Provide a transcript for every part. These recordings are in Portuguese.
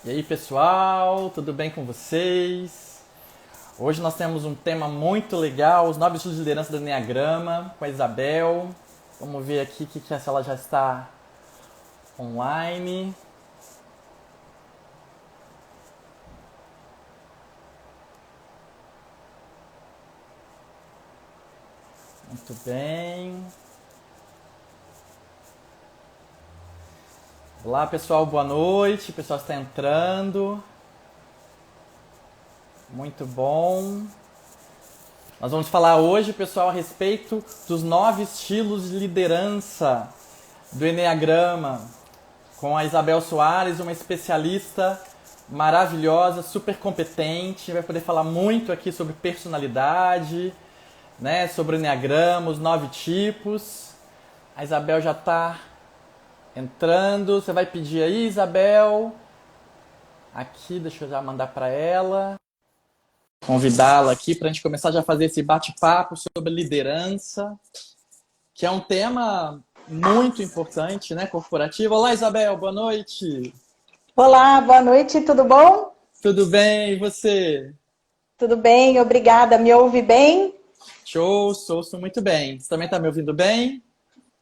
E aí, pessoal, tudo bem com vocês? Hoje nós temos um tema muito legal, os 9 estilos de liderança do Enneagrama, com a Isabel. Vamos ver aqui se ela já está online. Muito bem. Olá, pessoal, boa noite. O pessoal está entrando. Muito bom. Nós vamos falar hoje, pessoal, a respeito dos 9 estilos de liderança do Enneagrama, com a Isabel Soares, uma especialista maravilhosa, super competente. Vai poder falar muito aqui sobre personalidade, né, sobre o Enneagrama, os 9 tipos. A Isabel já está entrando. Você vai pedir aí, Isabel? Aqui, deixa eu já mandar para ela. Convidá-la aqui para a gente começar já a fazer esse bate-papo sobre liderança, que é um tema muito importante, né, corporativo. Olá, Isabel, boa noite. Olá, boa noite, tudo bom? Tudo bem, e você? Tudo bem, obrigada. Me ouve bem? Show, ouço muito bem. Você também está me ouvindo bem?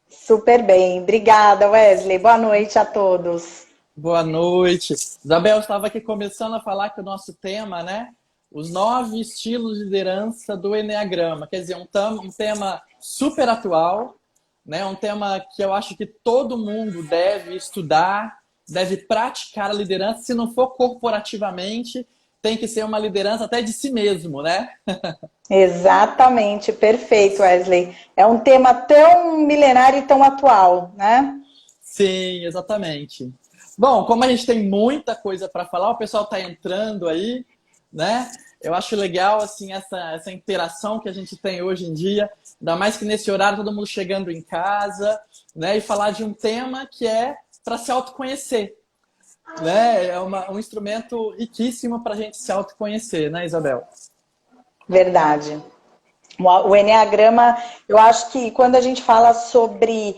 Super bem, obrigada, Wesley. Boa noite a todos. Boa noite. Isabel, eu estava aqui começando a falar que o nosso tema, né? Os 9 estilos de liderança do Enneagrama. Quer dizer, um tema super atual, né? Um tema que eu acho que todo mundo deve estudar, deve praticar a liderança. Se não for corporativamente, tem que ser uma liderança até de si mesmo, né? Exatamente, perfeito, Wesley. É um tema tão milenário e tão atual, né? Sim, exatamente. Bom, como a gente tem muita coisa para falar, o pessoal está entrando aí, né? Eu acho legal assim essa interação que a gente tem hoje em dia, ainda mais que nesse horário todo mundo chegando em casa, né? E falar de um tema que é para se autoconhecer, né? É um instrumento riquíssimo para a gente se autoconhecer, né, Isabel? Verdade. O Enneagrama, eu acho que quando a gente fala sobre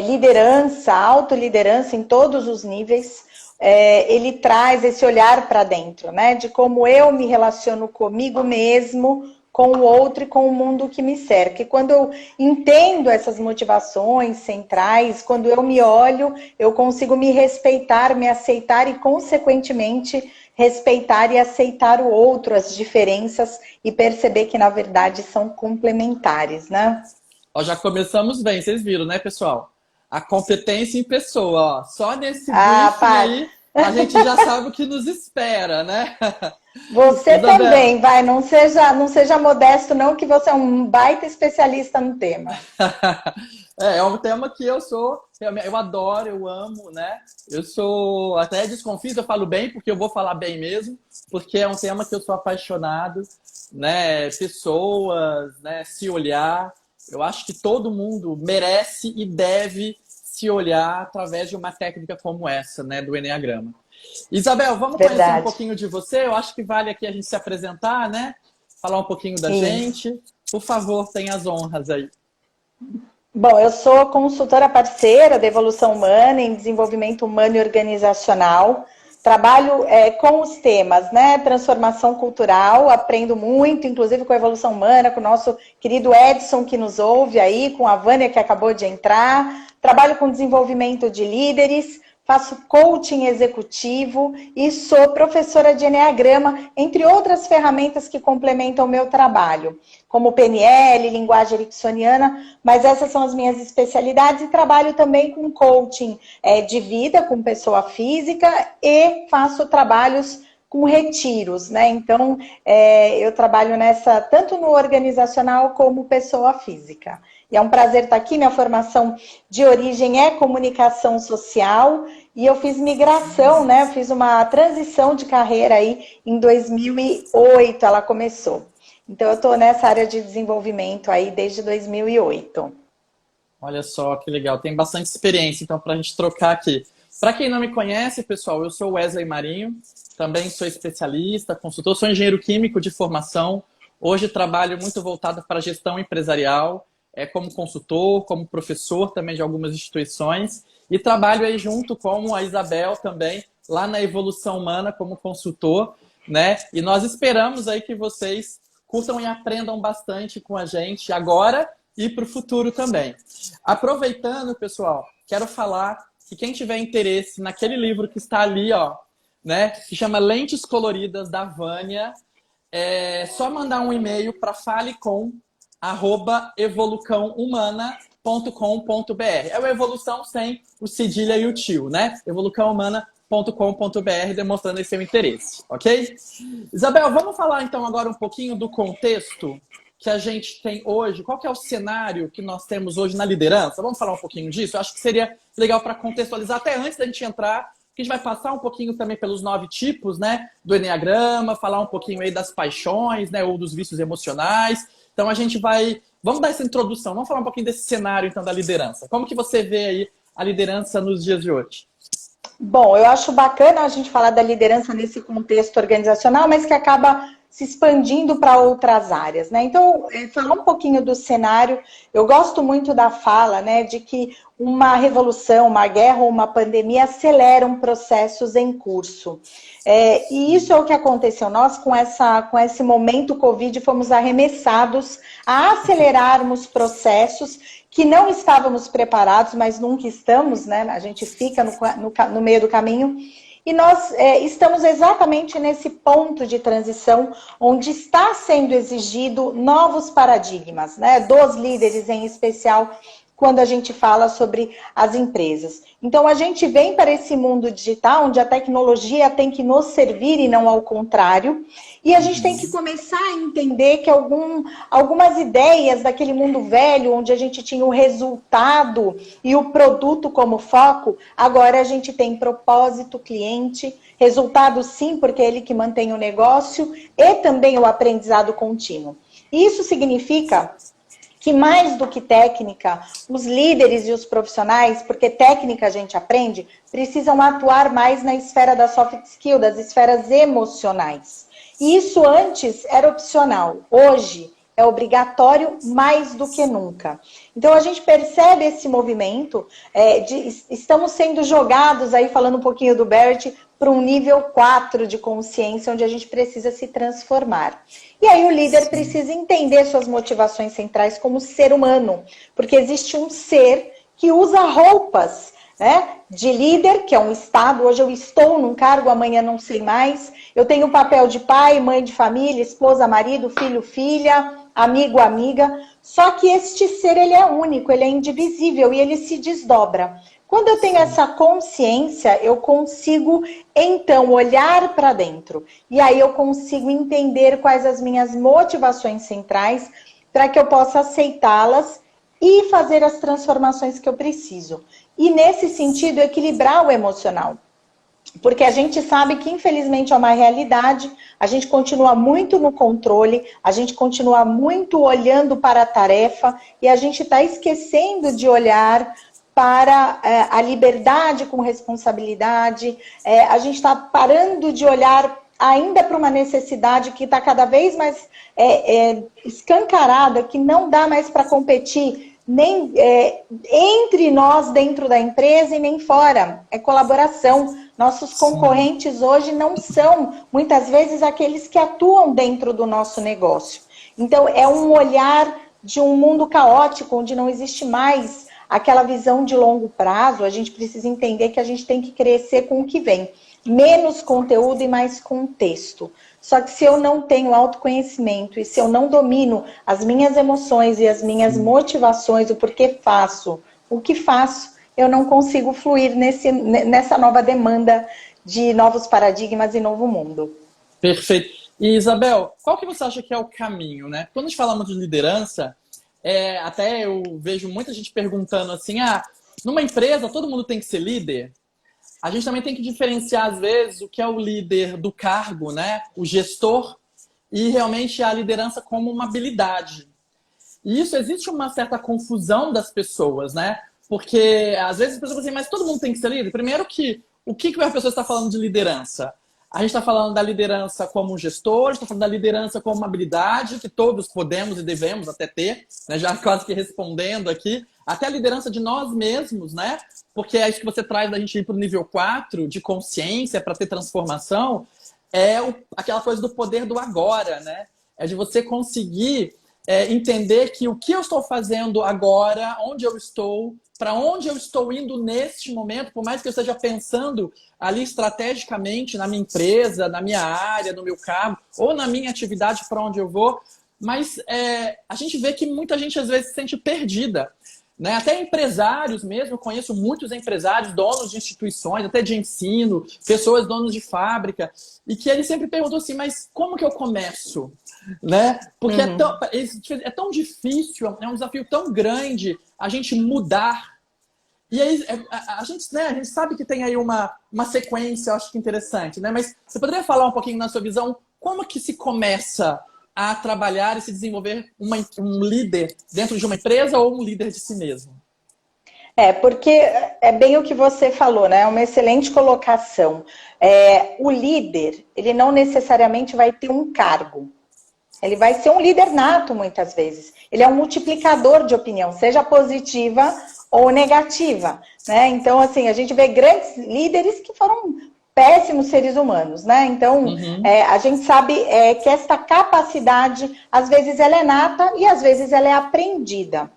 liderança, autoliderança em todos os níveis, ele traz esse olhar para dentro, né? De como eu me relaciono comigo mesmo, com o outro e com o mundo que me cerca. E quando eu entendo essas motivações centrais, quando eu me olho, eu consigo me respeitar, me aceitar e, consequentemente, respeitar e aceitar o outro, as diferenças e perceber que, na verdade, são complementares, né? Ó, já começamos bem, vocês viram, né, pessoal? A competência em pessoa, ó. Só nesse Ah, briefing para. aí a gente já sabe o que nos espera, né? Você Isabel, também, vai, não seja modesto não, que você é um baita especialista no tema. é um tema que eu adoro, eu amo, né? Eu sou, até desconfio se eu falo bem, porque eu vou falar bem mesmo, porque é um tema que eu sou apaixonado, né? Pessoas, né? Se olhar. Eu acho que todo mundo merece e deve se olhar através de uma técnica como essa, né? Do Enneagrama. Isabel, vamos conhecer um Verdade. pouquinho de você? Eu acho que vale aqui a gente se apresentar, né? Falar um pouquinho da Isso. gente. Por favor, tenha as honras aí. Bom, eu sou consultora parceira da Evolução Humana em desenvolvimento humano e organizacional. Trabalho com os temas, né? Transformação cultural, aprendo muito, inclusive com a Evolução Humana, com o nosso querido Edson que nos ouve aí, com a Vânia que acabou de entrar. Trabalho com desenvolvimento de líderes, faço coaching executivo e sou professora de Enneagrama, entre outras ferramentas que complementam o meu trabalho, como PNL, linguagem ericksoniana, mas essas são as minhas especialidades e trabalho também com coaching de vida, com pessoa física e faço trabalhos com retiros, né? Então, eu trabalho nessa, tanto no organizacional como pessoa física. E é um prazer estar aqui. Minha formação de origem é comunicação social e eu fiz migração, né? Eu fiz uma transição de carreira aí em 2008, ela começou. Então, eu estou nessa área de desenvolvimento aí desde 2008. Olha só que legal, tem bastante experiência, então, para a gente trocar aqui. Para quem não me conhece, pessoal, eu sou Wesley Marinho, também sou especialista, consultor, sou engenheiro químico de formação. Hoje trabalho muito voltado para a gestão empresarial, como consultor, como professor também de algumas instituições, e trabalho aí junto com a Isabel também, lá na Evolução Humana como consultor, né? E nós esperamos aí que vocês curtam e aprendam bastante com a gente agora e para o futuro também. Aproveitando, pessoal, quero falar que quem tiver interesse naquele livro que está ali, ó, né, que chama Lentes Coloridas, da Vânia, é só mandar um e-mail para falecom@evolucãohumana.com.br. É o Evolução sem o cedilha e o tio, né? evolucãohumana.com.br, demonstrando esse seu interesse, ok? Isabel, vamos falar então agora um pouquinho do contexto que a gente tem hoje. Qual que é o cenário que nós temos hoje na liderança? Vamos falar um pouquinho disso? Eu acho que seria legal para contextualizar, até antes da gente entrar, que a gente vai passar um pouquinho também pelos 9 tipos, né, do Eneagrama, falar um pouquinho aí das paixões, né, ou dos vícios emocionais. Então a gente vai... Vamos dar essa introdução, vamos falar um pouquinho desse cenário então da liderança. Como que você vê aí a liderança nos dias de hoje? Bom, eu acho bacana a gente falar da liderança nesse contexto organizacional, mas que acaba se expandindo para outras áreas, né? Então, falar um pouquinho do cenário, eu gosto muito da fala, né, de que uma revolução, uma guerra ou uma pandemia aceleram processos em curso. E isso é o que aconteceu. Nós, com esse momento Covid, fomos arremessados a acelerarmos processos que não estávamos preparados, mas nunca estamos, né? A gente fica no meio do caminho. E nós estamos exatamente nesse ponto de transição onde está sendo exigido novos paradigmas, né? Dos líderes em especial, quando a gente fala sobre as empresas. Então, a gente vem para esse mundo digital, onde a tecnologia tem que nos servir e não ao contrário, e a gente tem que começar a entender que algumas ideias daquele mundo velho, onde a gente tinha o resultado e o produto como foco, agora a gente tem propósito, cliente, resultado sim, porque é ele que mantém o negócio, e também o aprendizado contínuo. Isso significa que mais do que técnica, os líderes e os profissionais, porque técnica a gente aprende, precisam atuar mais na esfera da soft skill, das esferas emocionais. E isso antes era opcional, hoje é obrigatório mais do que nunca. Então a gente percebe esse movimento, estamos sendo jogados, aí falando um pouquinho do Bert, para um nível 4 de consciência, onde a gente precisa se transformar. E aí o líder precisa entender suas motivações centrais como ser humano, porque existe um ser que usa roupas, né, de líder, que é um estado. Hoje eu estou num cargo, amanhã não sei mais. Eu tenho o papel de pai, mãe de família, esposa, marido, filho, filha, amigo, amiga. Só que este ser, ele é único, ele é indivisível e ele se desdobra. Quando eu tenho essa consciência, eu consigo, então, olhar para dentro. E aí eu consigo entender quais as minhas motivações centrais para que eu possa aceitá-las e fazer as transformações que eu preciso. E, nesse sentido, equilibrar o emocional. Porque a gente sabe que, infelizmente, é uma realidade, a gente continua muito no controle, a gente continua muito olhando para a tarefa e a gente está esquecendo de olhar para a liberdade com responsabilidade, a gente está parando de olhar ainda para uma necessidade que está cada vez mais escancarada, que não dá mais para competir nem entre nós dentro da empresa e nem fora. É colaboração. Nossos concorrentes hoje não são, muitas vezes, aqueles que atuam dentro do nosso negócio. Então, é um olhar de um mundo caótico, onde não existe mais aquela visão de longo prazo. A gente precisa entender que a gente tem que crescer com o que vem. Menos conteúdo e mais contexto. Só que se eu não tenho autoconhecimento e se eu não domino as minhas emoções e as minhas motivações, o porquê faço, o que faço, eu não consigo fluir nessa nova demanda de novos paradigmas e novo mundo. Perfeito. E, Isabel, qual que você acha que é o caminho, né? Quando a gente falamos de liderança, até eu vejo muita gente perguntando assim, numa empresa todo mundo tem que ser líder? A gente também tem que diferenciar, às vezes, o que é o líder do cargo, né? O gestor, e realmente a liderança como uma habilidade. E isso, existe uma certa confusão das pessoas, né? Porque, às vezes, as pessoas dizem, mas todo mundo tem que ser líder? Primeiro que, o que a pessoa está falando de liderança? A gente está falando da liderança como um gestor, a gente está falando da liderança como uma habilidade que todos podemos e devemos até ter, né? Já quase que respondendo aqui, até a liderança de nós mesmos, né? Porque é isso que você traz da gente ir para o nível 4 de consciência para ter transformação, aquela coisa do poder do agora, né? É de você conseguir entender que o que eu estou fazendo agora, onde eu estou, para onde eu estou indo neste momento, por mais que eu esteja pensando ali estrategicamente na minha empresa, na minha área, no meu cargo, ou na minha atividade para onde eu vou, mas a gente vê que muita gente às vezes se sente perdida. Né? Até empresários mesmo, eu conheço muitos empresários, donos de instituições, até de ensino, pessoas donos de fábrica, e que eles sempre perguntam assim, mas como que eu começo? Né? Porque é tão difícil, é um desafio tão grande a gente mudar. E aí a gente, né, a gente sabe que tem aí uma sequência, eu acho que interessante, né? Mas você poderia falar um pouquinho na sua visão, como que se começa a trabalhar e se desenvolver um líder dentro de uma empresa ou um líder de si mesmo? Porque é bem o que você falou, né? É uma excelente colocação. O líder, ele não necessariamente vai ter um cargo. Ele vai ser um líder nato, muitas vezes. Ele é um multiplicador de opinião, seja positiva ou negativa, né? Então, assim, a gente vê grandes líderes que foram péssimos seres humanos, né? Então, a gente sabe que esta capacidade, às vezes ela é nata e às vezes ela é aprendida.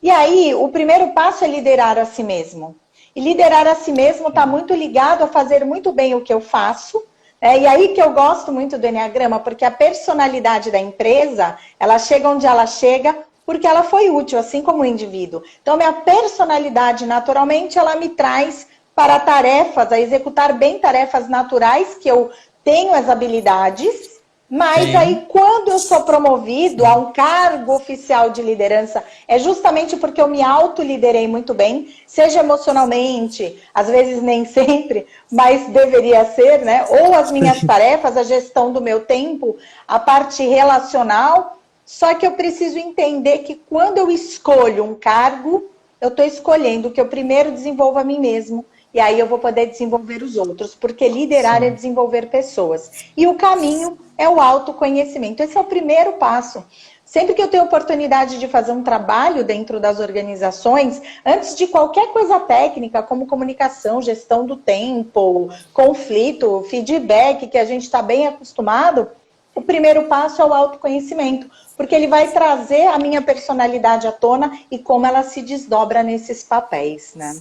E aí, o primeiro passo é liderar a si mesmo. E liderar a si mesmo está muito ligado a fazer muito bem o que eu faço. E aí que eu gosto muito do Enneagrama, porque a personalidade da empresa, ela chega onde ela chega porque ela foi útil, assim como o indivíduo. Então, minha personalidade, naturalmente, ela me traz para tarefas, a executar bem tarefas naturais, que eu tenho as habilidades, mas aí quando eu sou promovido a um cargo oficial de liderança, é justamente porque eu me autoliderei muito bem, seja emocionalmente, às vezes nem sempre, mas deveria ser, né? Ou as minhas tarefas, a gestão do meu tempo, a parte relacional. Só que eu preciso entender que quando eu escolho um cargo, eu estou escolhendo que eu primeiro desenvolva a mim mesmo. E aí eu vou poder desenvolver os outros, porque liderar é desenvolver pessoas. E o caminho é o autoconhecimento. Esse é o primeiro passo. Sempre que eu tenho oportunidade de fazer um trabalho dentro das organizações, antes de qualquer coisa técnica, como comunicação, gestão do tempo, conflito, feedback, que a gente está bem acostumado, o primeiro passo é o autoconhecimento, porque ele vai trazer a minha personalidade à tona e como ela se desdobra nesses papéis, né?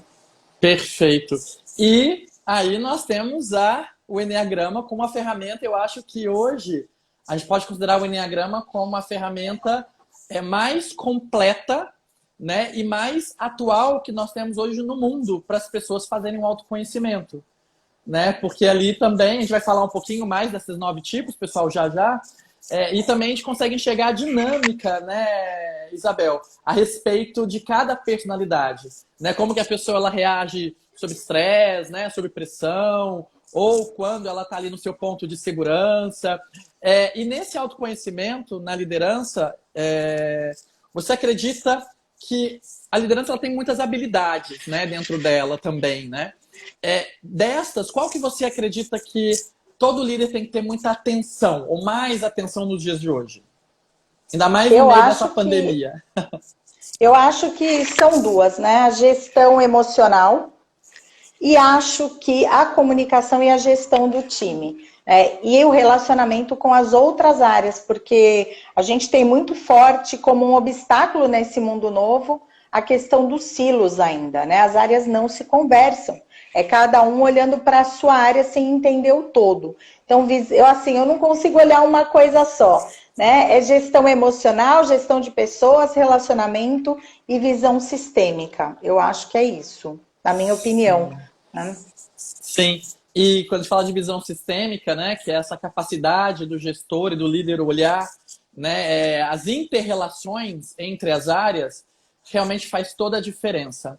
Perfeito. E aí nós temos o Enneagrama como uma ferramenta, eu acho que hoje a gente pode considerar o Enneagrama como uma ferramenta mais completa, né, e mais atual que nós temos hoje no mundo para as pessoas fazerem um autoconhecimento. Né? Porque ali também a gente vai falar um pouquinho mais desses 9 tipos, pessoal, já já. E também a gente consegue enxergar a dinâmica, né, Isabel, a respeito de cada personalidade. Né? Como que a pessoa ela reage sob estresse, né, sob pressão, ou quando ela está ali no seu ponto de segurança. E nesse autoconhecimento, na liderança, você acredita que a liderança ela tem muitas habilidades, né, dentro dela também, né? Destas, qual que você acredita que todo líder tem que ter muita atenção, ou mais atenção nos dias de hoje? Ainda mais no meio dessa pandemia. Eu acho que são duas, né? A gestão emocional e acho que a comunicação e a gestão do time. E o relacionamento com as outras áreas, porque a gente tem muito forte como um obstáculo nesse mundo novo a questão dos silos ainda, né? As áreas não se conversam. É cada um olhando para a sua área sem entender o todo. Então, eu não consigo olhar uma coisa só, né? É gestão emocional, gestão de pessoas, relacionamento e visão sistêmica. Eu acho que é isso, na minha opinião. Né? Sim. E quando a gente fala de visão sistêmica, né, que é essa capacidade do gestor e do líder olhar, né, as inter-relações entre as áreas, realmente faz toda a diferença.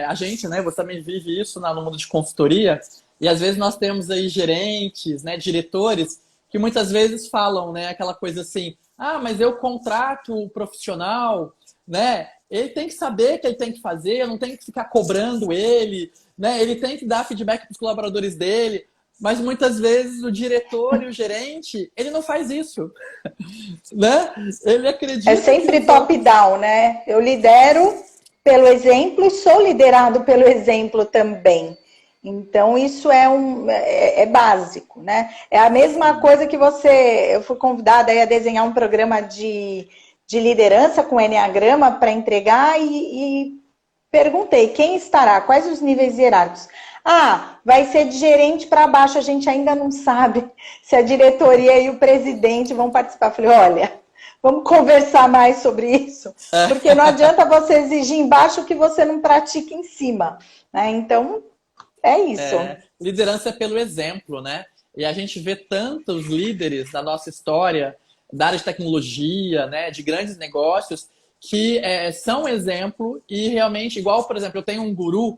A gente, né, você também vive isso no mundo de consultoria, e às vezes nós temos aí gerentes, né, diretores, que muitas vezes falam, né, aquela coisa assim, mas eu contrato o profissional, né, ele tem que saber o que ele tem que fazer, eu não tenho que ficar cobrando ele, né, ele tem que dar feedback para os colaboradores dele, Mas muitas vezes o diretor e o gerente, ele não faz isso, né? Ele acredita É sempre que top-down, né? Eu lidero pelo exemplo e sou liderado pelo exemplo também. Então, isso é básico, né? É a mesma coisa que eu fui convidada aí a desenhar um programa de liderança com Enneagrama para entregar e perguntei quem estará, quais os níveis hierárquicos. Ah, vai ser de gerente para baixo, a gente ainda não sabe se a diretoria e o presidente vão participar. Falei, olha, vamos conversar mais sobre isso, porque não adianta você exigir embaixo que você não pratica em cima, né? Então, é isso. liderança é pelo exemplo, né? E a gente vê tantos líderes na nossa história, da área de tecnologia, né, de grandes negócios, que são exemplo e realmente, igual, por exemplo, eu tenho um guru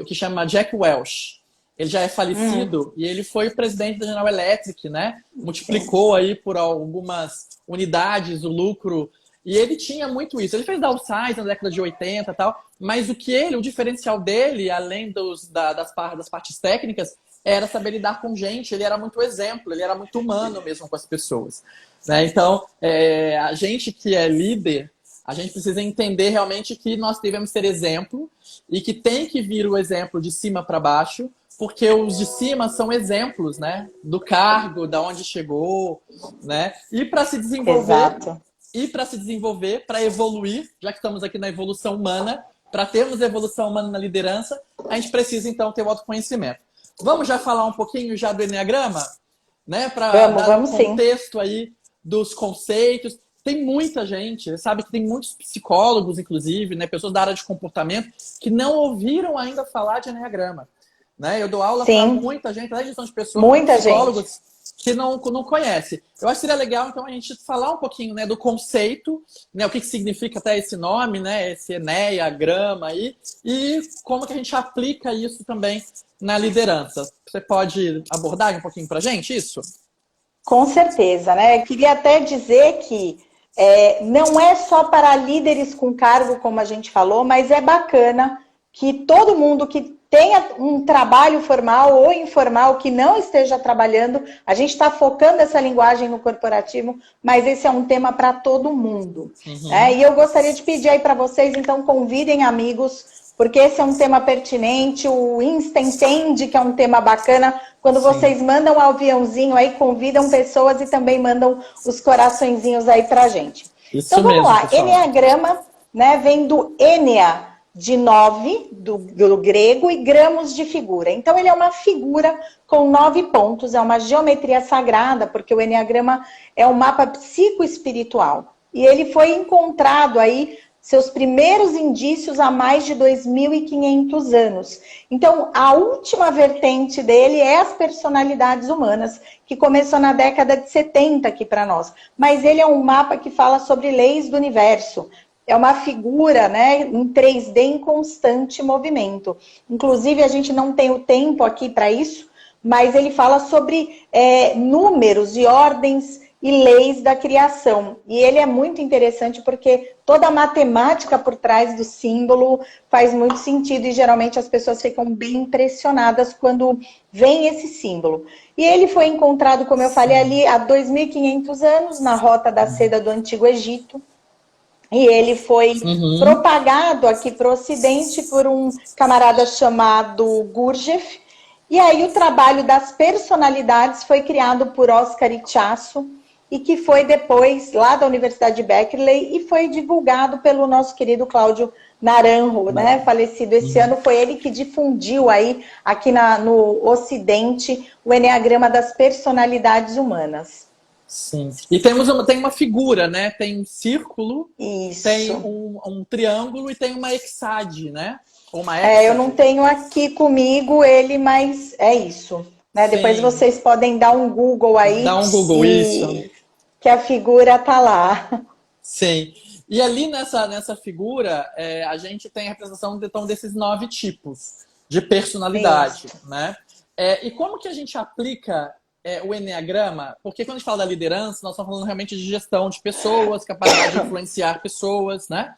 que chama Jack Welch. Ele já é falecido e ele foi presidente da General Electric, né? Multiplicou aí por algumas unidades o lucro. E ele tinha muito isso. Ele fez downsize na década de 80 e tal, mas o diferencial dele, além das partes técnicas, era saber lidar com gente. Ele era muito exemplo, ele era muito humano mesmo com as pessoas. Né? Então, a gente que é líder, a gente precisa entender realmente que nós devemos ser exemplo e que tem que vir o exemplo de cima para baixo, porque os de cima são exemplos, né? Do cargo, da onde chegou, né? E para se desenvolver, Exato. para evoluir, já que estamos aqui na evolução humana, para termos evolução humana na liderança, a gente precisa então ter o autoconhecimento. Vamos já falar um pouquinho já do Enneagrama, né? Para dar um contexto sim. Aí dos conceitos. Tem muita gente, sabe que tem muitos psicólogos, inclusive, né, pessoas da área de comportamento, que não ouviram ainda falar de Enneagrama. Né? Eu dou aula para muita gente, além de pessoas, muita psicólogos gente. Que não conhece. Eu acho que seria legal, então, a gente falar um pouquinho, né, do conceito, né, o que significa até esse nome, né, esse Enneagrama aí, e como que a gente aplica isso também na liderança. Você pode abordar um pouquinho para a gente isso? Com certeza, né? Eu queria até dizer que não é só para líderes com cargo, como a gente falou, mas é bacana que todo mundo que tenha um trabalho formal ou informal, que não esteja trabalhando, a gente está focando essa linguagem no corporativo, mas esse é um tema para todo mundo. Né? E eu gostaria de pedir aí para vocês, então, convidem amigos, porque esse é um tema pertinente, o Insta entende que é um tema bacana. Quando vocês mandam um aviãozinho aí, convidam pessoas e também mandam os coraçõezinhos aí pra gente. Isso então vamos mesmo, lá, pessoal. Enneagrama, né, vem do Ennea, de 9, do grego, e gramos de figura. Então ele é uma figura com 9 pontos, é uma geometria sagrada, porque o Enneagrama é um mapa psicoespiritual. E ele foi encontrado aí seus primeiros indícios há mais de 2.500 anos. Então, a última vertente dele é as personalidades humanas, que começou na década de 70 aqui para nós. Mas ele é um mapa que fala sobre leis do universo. É uma figura, né, em 3D em constante movimento. Inclusive, a gente não tem o tempo aqui para isso, mas ele fala sobre números e ordens e leis da criação. E ele é muito interessante porque toda a matemática por trás do símbolo faz muito sentido e geralmente as pessoas ficam bem impressionadas quando vem esse símbolo. E ele foi encontrado, como eu falei ali, há 2.500 anos na Rota da Seda do Antigo Egito. E ele foi propagado aqui para o Ocidente por um camarada chamado Gurdjieff. E aí o trabalho das personalidades foi criado por Oscar Ichaço, e que foi depois lá da Universidade de Berkeley e foi divulgado pelo nosso querido Cláudio Naranjo, né? Falecido esse ano, foi ele que difundiu aí aqui no Ocidente o Enneagrama das personalidades humanas. Sim. E tem uma figura, né? Tem um círculo, Isso. Tem um triângulo e tem uma hexade, né? Ou uma hexade. Eu não tenho aqui comigo ele, mas é isso. Né? Depois vocês podem dar um Google aí. Dá um Google, isso. Que a figura tá lá. Sim. E ali nessa figura, a gente tem a representação então, desses 9 tipos de personalidade, né? E como que a gente aplica o Enneagrama? Porque quando a gente fala da liderança, nós estamos falando realmente de gestão de pessoas, capacidade de influenciar pessoas, né?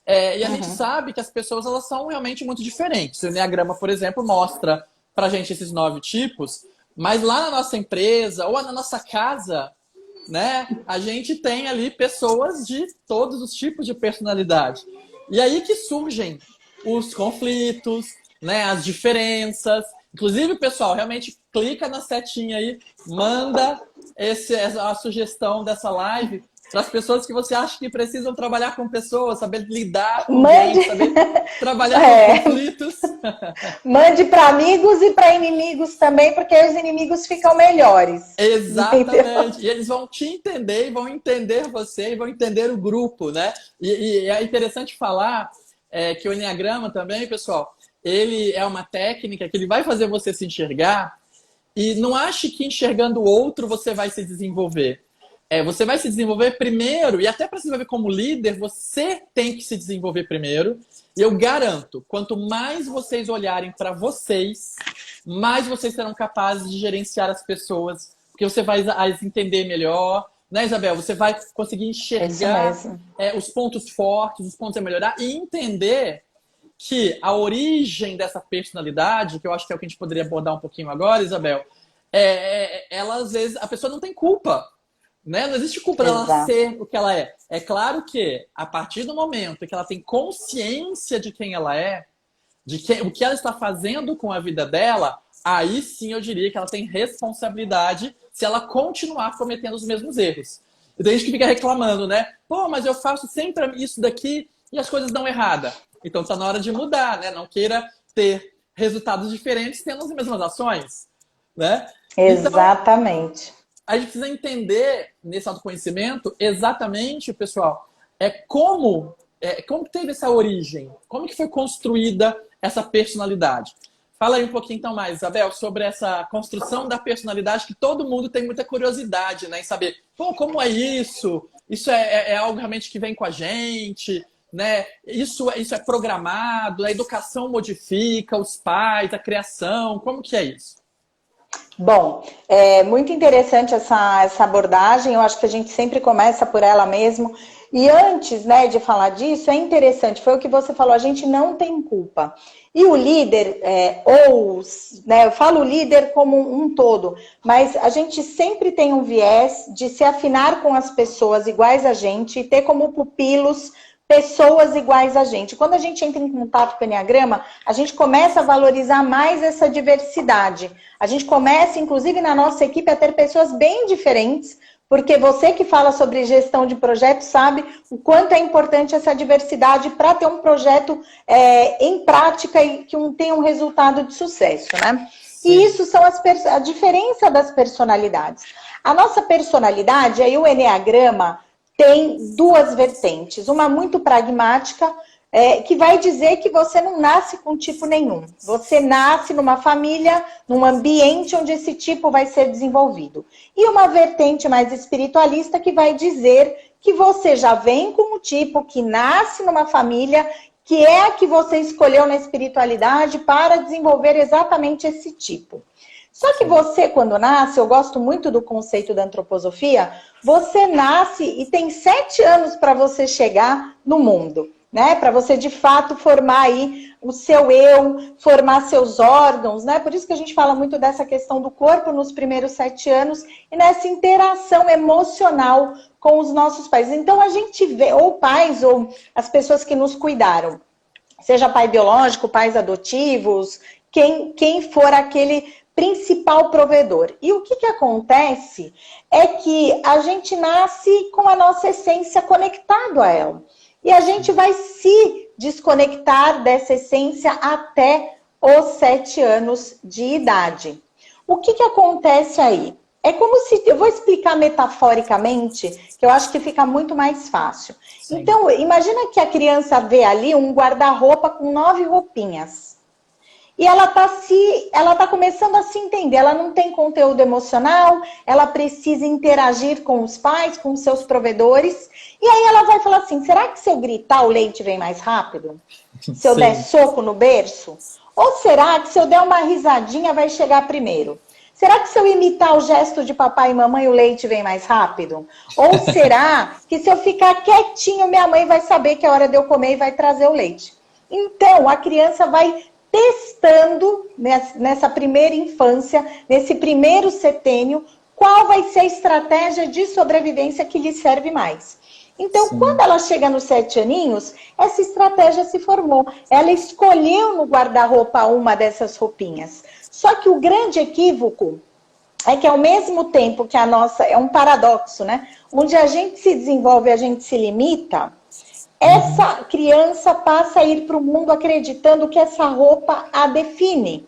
E a gente sabe que as pessoas elas são realmente muito diferentes. O Enneagrama, por exemplo, mostra pra gente esses 9 tipos, Mas lá na nossa empresa ou na nossa casa, né, a gente tem ali pessoas de todos os tipos de personalidade. E aí que surgem os conflitos, né, as diferenças. Inclusive, pessoal, realmente clica na setinha aí, manda a sugestão dessa live para as pessoas que você acha que precisam trabalhar com pessoas, saber lidar com Mande, gente, saber trabalhar com conflitos. mande para amigos e para inimigos também, porque aí os inimigos ficam melhores. Entendeu? Exatamente. E eles vão te entender e vão entender você e vão entender o grupo, né? E é interessante falar que o Enneagrama também, pessoal, ele é uma técnica que ele vai fazer você se enxergar e não ache que enxergando o outro você vai se desenvolver. Você vai se desenvolver primeiro, e até para se desenvolver como líder, você tem que se desenvolver primeiro. E eu garanto, quanto mais vocês olharem para vocês, mais vocês serão capazes de gerenciar as pessoas, porque você vai as entender melhor, né, Isabel? Você vai conseguir enxergar os pontos fortes, os pontos a melhorar e entender que a origem dessa personalidade, que eu acho que é o que a gente poderia abordar um pouquinho agora, Isabel, ela às vezes, a pessoa não tem culpa. Né? Não existe culpa dela ser o que ela é. É claro que, a partir do momento que ela tem consciência de quem ela é, o que ela está fazendo com a vida dela, aí sim eu diria que ela tem responsabilidade se ela continuar cometendo os mesmos erros. E tem gente que fica reclamando, né? Pô, mas eu faço sempre isso daqui e as coisas dão errada. Então está na hora de mudar, né? Não queira ter resultados diferentes tendo as mesmas ações, né? Exatamente. Então, a gente precisa entender nesse autoconhecimento exatamente, pessoal, como teve essa origem, como que foi construída essa personalidade. Fala aí um pouquinho então mais, Isabel, sobre essa construção da personalidade que todo mundo tem muita curiosidade, né, em saber, pô, como é isso? Isso é algo realmente que vem com a gente, né? Isso é programado, a educação modifica os pais, a criação, como que é isso? Bom, é muito interessante essa abordagem, eu acho que a gente sempre começa por ela mesmo. E antes, né, de falar disso, é interessante, foi o que você falou, a gente não tem culpa. E o líder, né, eu falo líder como um todo, mas a gente sempre tem um viés de se afinar com as pessoas iguais a gente e ter como pupilos pessoas iguais a gente. Quando a gente entra em contato com o Enneagrama, a gente começa a valorizar mais essa diversidade. A gente começa, inclusive na nossa equipe, a ter pessoas bem diferentes, porque você que fala sobre gestão de projetos sabe o quanto é importante essa diversidade para ter um projeto em prática e que tenha um resultado de sucesso, né? Sim. E isso são a diferença das personalidades. A nossa personalidade, aí o Enneagrama tem duas vertentes. Uma muito pragmática, que vai dizer que você não nasce com tipo nenhum. Você nasce numa família, num ambiente onde esse tipo vai ser desenvolvido. E uma vertente mais espiritualista que vai dizer que você já vem com um tipo que nasce numa família que é a que você escolheu na espiritualidade para desenvolver exatamente esse tipo. Só que você, quando nasce, eu gosto muito do conceito da antroposofia, você nasce e tem 7 anos para você chegar no mundo, né? Para você, de fato, formar aí o seu eu, formar seus órgãos, né? Por isso que a gente fala muito dessa questão do corpo nos primeiros 7 anos e nessa interação emocional com os nossos pais. Então, a gente vê, ou pais, ou as pessoas que nos cuidaram, seja pai biológico, pais adotivos, quem for aquele principal provedor. E o que acontece é que a gente nasce com a nossa essência conectado a ela. E a gente vai se desconectar dessa essência até os 7 anos de idade. O que acontece aí? É como se, eu vou explicar metaforicamente, que eu acho que fica muito mais fácil. Sim. Então, imagina que a criança vê ali um guarda-roupa com 9 roupinhas. E ela tá começando a se entender, ela não tem conteúdo emocional, ela precisa interagir com os pais, com os seus provedores. E aí ela vai falar assim, será que se eu gritar o leite vem mais rápido? Se eu der soco no berço? Ou será que se eu der uma risadinha vai chegar primeiro? Será que se eu imitar o gesto de papai e mamãe o leite vem mais rápido? Ou será que se eu ficar quietinho minha mãe vai saber que é hora de eu comer e vai trazer o leite? Então a criança vai testando nessa primeira infância, nesse primeiro setênio, qual vai ser a estratégia de sobrevivência que lhe serve mais. Então, Sim. quando ela chega nos 7 aninhos, essa estratégia se formou. Ela escolheu no guarda-roupa uma dessas roupinhas. Só que o grande equívoco é que ao mesmo tempo que a nossa... É um paradoxo, né? Onde a gente se desenvolve, a gente se limita, essa criança passa a ir para o mundo acreditando que essa roupa a define.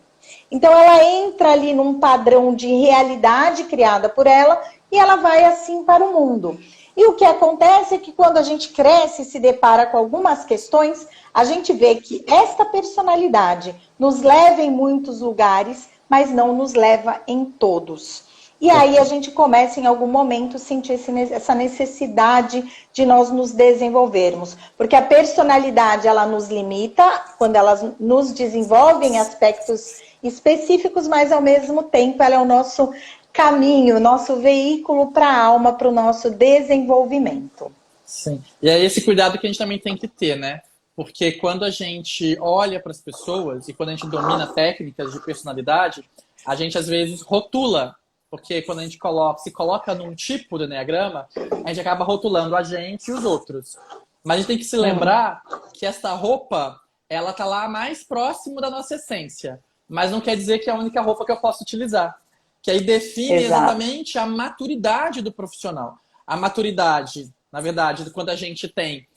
Então, ela entra ali num padrão de realidade criada por ela e ela vai assim para o mundo. E o que acontece é que quando a gente cresce e se depara com algumas questões, a gente vê que esta personalidade nos leva em muitos lugares, mas não nos leva em todos. E aí a gente começa em algum momento a sentir essa necessidade de nós nos desenvolvermos. Porque a personalidade, ela nos limita, quando elas nos desenvolve em aspectos específicos, mas ao mesmo tempo ela é o nosso caminho, nosso veículo para a alma, para o nosso desenvolvimento. Sim. E é esse cuidado que a gente também tem que ter, né? Porque quando a gente olha para as pessoas e quando a gente domina técnicas de personalidade, a gente às vezes rotula. Porque quando a gente se coloca num tipo do Eneagrama, a gente acaba rotulando a gente e os outros. Mas a gente tem que se lembrar que essa roupa, ela tá lá mais próximo da nossa essência. Mas não quer dizer que é a única roupa que eu posso utilizar. Que aí define exatamente a maturidade do profissional. A maturidade, na verdade, quando a gente tem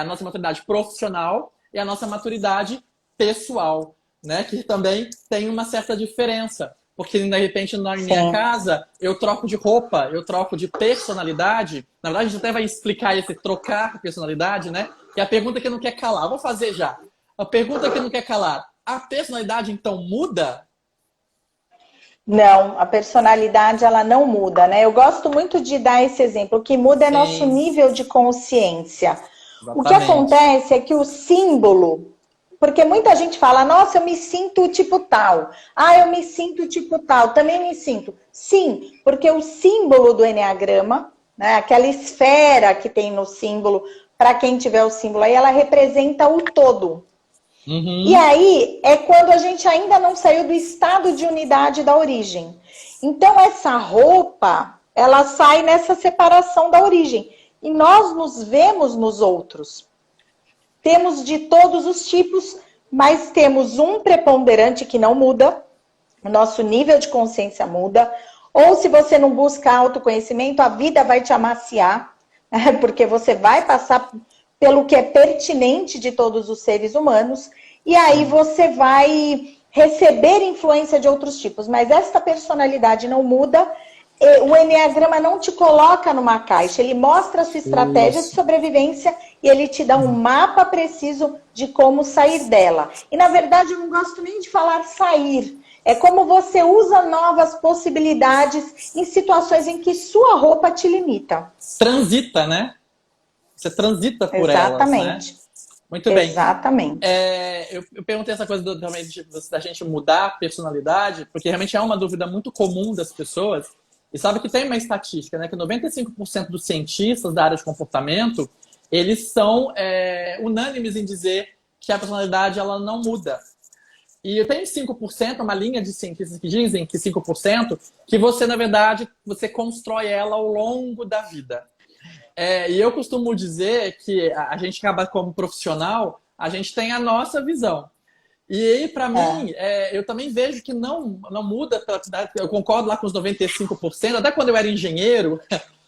a nossa maturidade profissional e a nossa maturidade pessoal, né? Que também tem uma certa diferença. Porque, de repente, na minha casa, eu troco de roupa, eu troco de personalidade. Na verdade, a gente até vai explicar esse trocar personalidade, né? Que é a pergunta que não quer calar. Eu vou fazer já. A pergunta que não quer calar. A personalidade, então, muda? Não, a personalidade ela não muda, né? Eu gosto muito de dar esse exemplo. O que muda é nosso nível de consciência. Exatamente. O que acontece é que o símbolo, porque muita gente fala, nossa, eu me sinto tipo tal. Ah, eu me sinto tipo tal. Também me sinto. Sim, porque o símbolo do Eneagrama, né, aquela esfera que tem no símbolo, para quem tiver o símbolo aí, ela representa o todo. Uhum. E aí é quando a gente ainda não saiu do estado de unidade da origem. Então essa roupa, ela sai nessa separação da origem. E nós nos vemos nos outros. Temos de todos os tipos, mas temos um preponderante que não muda. O nosso nível de consciência muda. Ou se você não busca autoconhecimento, a vida vai te amaciar. Né? Porque você vai passar pelo que é pertinente de todos os seres humanos, e aí você vai receber influência de outros tipos. Mas esta personalidade não muda, o Eneagrama não te coloca numa caixa, ele mostra a sua estratégia de sobrevivência e ele te dá um mapa preciso de como sair dela. E na verdade eu não gosto nem de falar sair, é como você usa novas possibilidades em situações em que sua roupa te limita. Transita, né? Você transita por elas, né? Muito bem. Exatamente. Eu perguntei essa coisa também da gente mudar a personalidade, porque realmente é uma dúvida muito comum das pessoas. E sabe que tem uma estatística, né? Que 95% dos cientistas da área de comportamento, eles são unânimes em dizer que a personalidade ela não muda. E tem 5%, uma linha de cientistas que dizem que 5%, que você, na verdade, você constrói ela ao longo da vida. E eu costumo dizer que a gente acaba como profissional, a gente tem a nossa visão. E aí, para mim, eu também vejo que não muda. Eu concordo lá com os 95%. Até quando eu era engenheiro,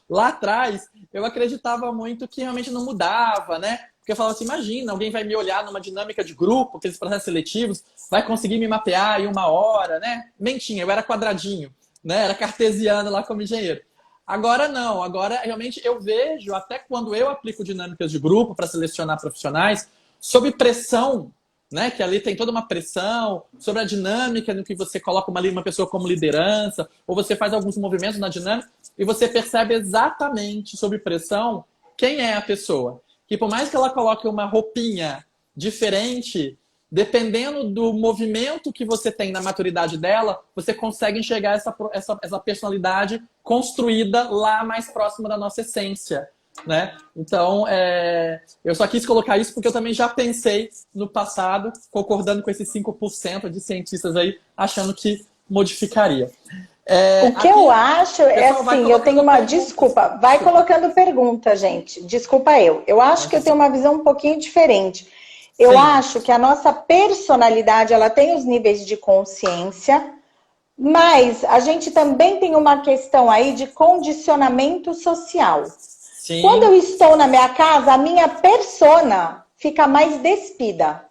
lá atrás, eu acreditava muito que realmente não mudava, né? Porque eu falava assim, imagina, alguém vai me olhar numa dinâmica de grupo, aqueles processos seletivos, vai conseguir me mapear em 1 hora, né? Mentinha, eu era quadradinho, né? Era cartesiano lá como engenheiro. Agora não, agora realmente eu vejo, até quando eu aplico dinâmicas de grupo para selecionar profissionais, sob pressão, né? Que ali tem toda uma pressão, sobre a dinâmica no que você coloca uma pessoa como liderança, ou você faz alguns movimentos na dinâmica, e você percebe exatamente, sob pressão, quem é a pessoa. Que por mais que ela coloque uma roupinha diferente, dependendo do movimento que você tem na maturidade dela, você consegue enxergar essa personalidade construída lá mais próxima da nossa essência. né? Então, eu só quis colocar isso porque eu também já pensei no passado, concordando com esses 5% de cientistas aí, achando que modificaria. O que Aqui, eu acho é pessoal, vai assim, eu tenho colocando uma perguntas. desculpa, vai colocando pergunta, gente. Desculpa eu. Eu acho que eu tenho uma visão um pouquinho diferente. Eu Sim, acho que a nossa personalidade, ela tem os níveis de consciência, mas a gente também tem uma questão aí de condicionamento social. Quando sim, eu estou na minha casa, a minha persona fica mais despida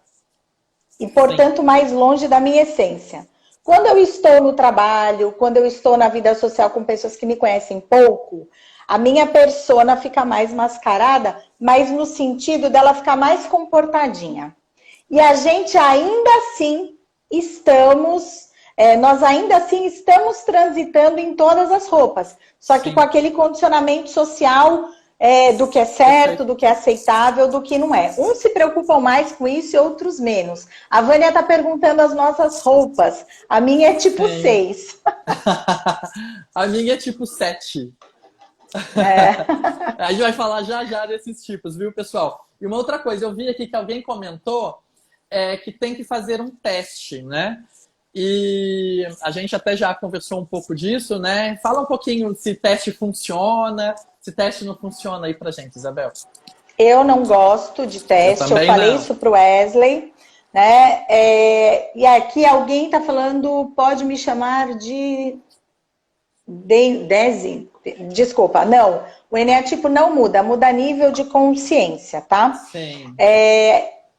e, sim, portanto, mais longe da minha essência. Quando eu estou no trabalho, quando eu estou na vida social com pessoas que me conhecem pouco, a minha persona fica mais mascarada, mas no sentido dela ficar mais comportadinha. E a gente ainda assim nós ainda assim estamos transitando em todas as roupas, só que com sim. aquele condicionamento social do que é certo, Perfeito. do que é aceitável, do que não é. Uns se preocupam mais com isso e outros menos. A Vânia está perguntando as nossas roupas. A minha é tipo Sim. 6. A minha é tipo 7. É. A gente vai falar já já desses tipos, viu, pessoal? E uma outra coisa, eu vi aqui que alguém comentou que tem que fazer um teste, né? E a gente até já conversou um pouco disso, né? Fala um pouquinho se teste funciona, se teste não funciona aí pra gente, Isabel. Eu não gosto de Eu teste, eu também falei não. isso para o Wesley, né? E aqui alguém está falando, pode me chamar de Desi? Desculpa, não. O eneatipo não muda, muda nível de consciência, tá? Sim.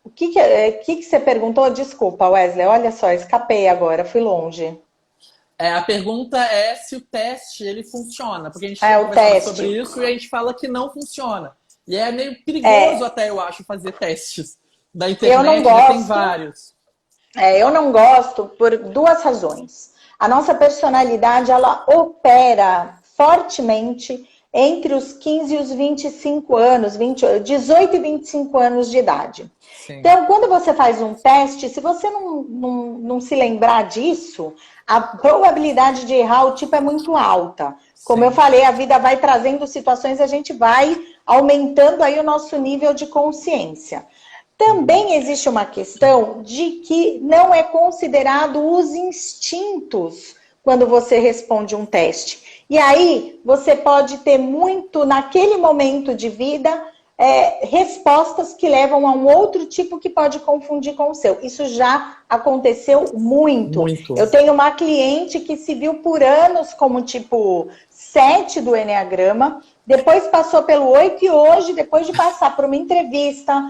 O que você perguntou? Desculpa, Wesley, olha só, escapei agora, fui longe. A pergunta é se o teste ele funciona, porque a gente É tinha o conversado sobre teste. isso e a gente fala que não funciona. E é meio perigoso É, até, eu acho, fazer testes da eu não internet, né? Tem gosto. vários. Eu não gosto por duas razões. A nossa personalidade, ela opera fortemente entre os 15 e os 25 anos, 18 e 25 anos de idade. Sim, Então, quando você faz um teste, se você não se lembrar disso, a probabilidade de errar o tipo é muito alta. Como eu sim, falei, a vida vai trazendo situações, a gente vai aumentando aí o nosso nível de consciência. uhum, Também existe uma questão de que não é considerado os instintos quando você responde um teste. E aí você pode ter muito, naquele momento de vida, respostas que levam a um outro tipo que pode confundir com o seu. Isso já aconteceu muito. muito. Eu tenho uma cliente que se viu por anos como tipo 7 do Enneagrama, depois passou pelo 8 e hoje, depois de passar por uma entrevista,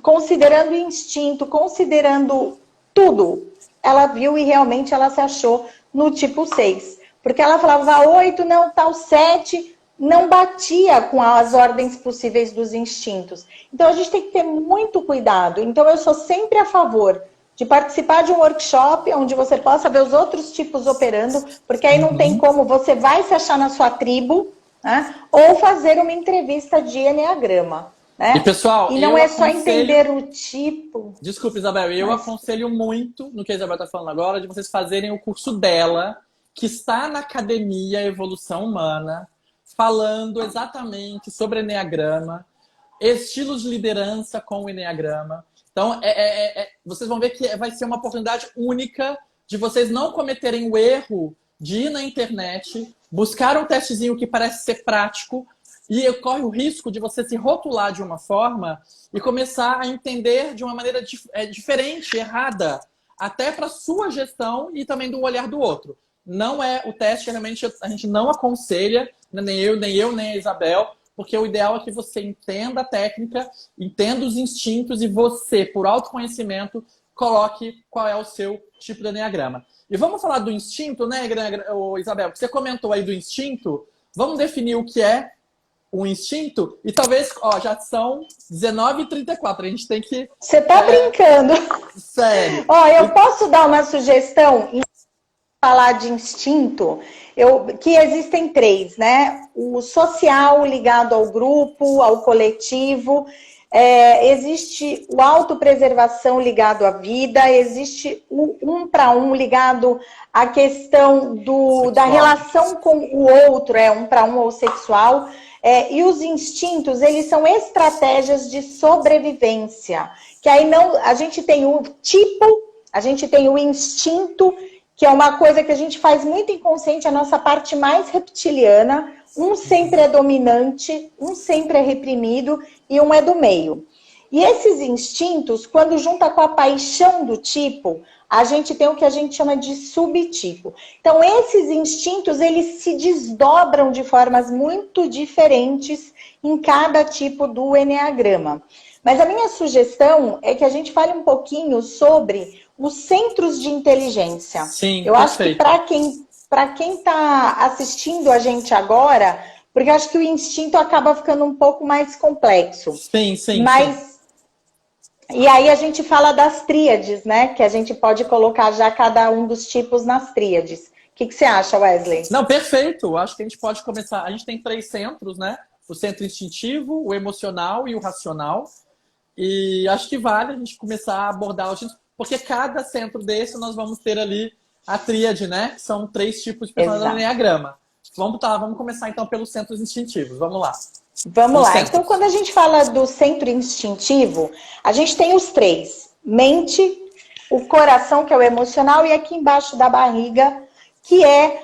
considerando o instinto, considerando tudo, ela viu e realmente ela se achou no tipo 6. Porque ela falava 8, não, tal 7, não batia com as ordens possíveis dos instintos. Então a gente tem que ter muito cuidado. Então eu sou sempre a favor de participar de um workshop onde você possa ver os outros tipos operando, porque aí não tem Uhum. como, você vai se achar na sua tribo, né? Ou fazer uma entrevista de enneagrama, E né? pessoal, E não eu é só aconselho. entender o tipo, Desculpe, Isabel, eu mas aconselho muito no que a Isabel está falando agora de vocês fazerem o curso dela, que está na Academia Evolução Humana, falando exatamente sobre Enneagrama, estilos de liderança com o Enneagrama. Então, vocês vão ver que vai ser uma oportunidade única de vocês não cometerem o erro de ir na internet, buscar um testezinho que parece ser prático e corre o risco de você se rotular de uma forma e começar a entender de uma maneira diferente, errada, até para sua gestão e também do olhar do outro. Não é o teste, realmente a gente não aconselha, nem a Isabel, porque o ideal é que você entenda a técnica, entenda os instintos e você, por autoconhecimento, coloque qual é o seu tipo de enneagrama. E vamos falar do instinto, né, Isabel? Você comentou aí do instinto. Vamos definir o que é o instinto e talvez, já são 19h34. A gente tem que. você tá brincando. Sério. Ó, eu posso dar uma sugestão em falar de instinto? Que existem três, né? O social ligado ao grupo, ao coletivo. Existe o autopreservação ligado à vida, existe o um para um ligado à questão da Sexual. relação com o outro, um para um ou sexual. E os instintos, eles são estratégias de sobrevivência. Que aí não, a gente tem o tipo, a gente tem o instinto, que é uma coisa que a gente faz muito inconsciente, a nossa parte mais reptiliana. Um sempre é dominante, um sempre é reprimido e um é do meio. E esses instintos, quando junta com a paixão do tipo, a gente tem o que a gente chama de subtipo. Então, esses instintos, eles se desdobram de formas muito diferentes em cada tipo do eneagrama. Mas a minha sugestão é que a gente fale um pouquinho sobre os centros de inteligência. Sim, eu acho que para quem está assistindo a gente agora, porque eu acho que o instinto acaba ficando um pouco mais complexo. Sim, sim. Mas sim. E aí a gente fala das tríades, né? Que a gente pode colocar já cada um dos tipos nas tríades. O que você acha, Wesley? Não, perfeito. Acho que a gente pode começar. A gente tem 3 centros, né? O centro instintivo, o emocional e o racional. E acho que vale a gente começar a abordar os, porque cada centro desse nós vamos ter ali a tríade, né? Que são 3 tipos de personalidade do eneagrama. Vamos começar então pelos centros instintivos. Vamos lá. Vamos lá. Então, quando a gente fala do centro instintivo, a gente tem os 3. Mente, o coração, que é o emocional, e aqui embaixo da barriga, que é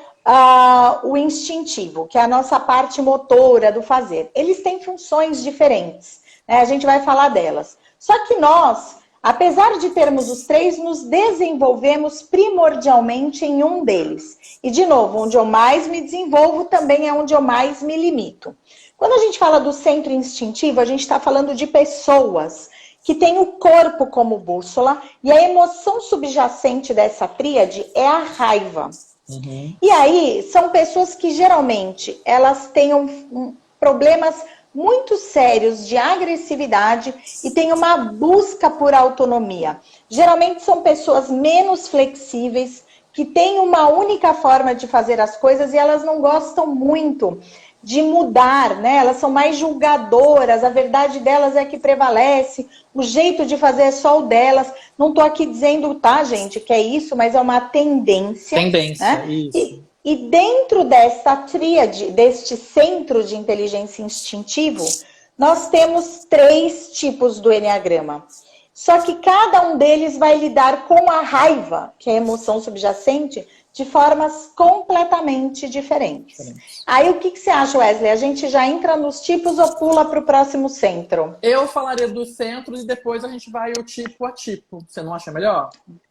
o instintivo, que é a nossa parte motora do fazer. Eles têm funções diferentes, né? A gente vai falar delas. Só que nós, apesar de termos os 3, nos desenvolvemos primordialmente em um deles. E, de novo, onde eu mais me desenvolvo também é onde eu mais me limito. Quando a gente fala do centro instintivo, a gente está falando de pessoas que têm o corpo como bússola e a emoção subjacente dessa tríade é a raiva. Uhum. E aí, são pessoas que geralmente elas têm problemas muito sérios de agressividade e têm uma busca por autonomia. Geralmente são pessoas menos flexíveis, que têm uma única forma de fazer as coisas e elas não gostam muito de mudar, né? Elas são mais julgadoras, a verdade delas é que prevalece, o jeito de fazer é só o delas. Não estou aqui dizendo, tá, gente, que é isso, mas é uma tendência. Tendência, né? isso. E dentro dessa tríade, deste centro de inteligência instintivo, nós temos 3 tipos do eneagrama. Só que cada um deles vai lidar com a raiva, que é a emoção subjacente, de formas completamente diferentes. Aí o que você acha, Wesley? A gente já entra nos tipos ou pula para o próximo centro? Eu falaria dos centros e depois a gente vai o tipo a tipo. Você não acha melhor?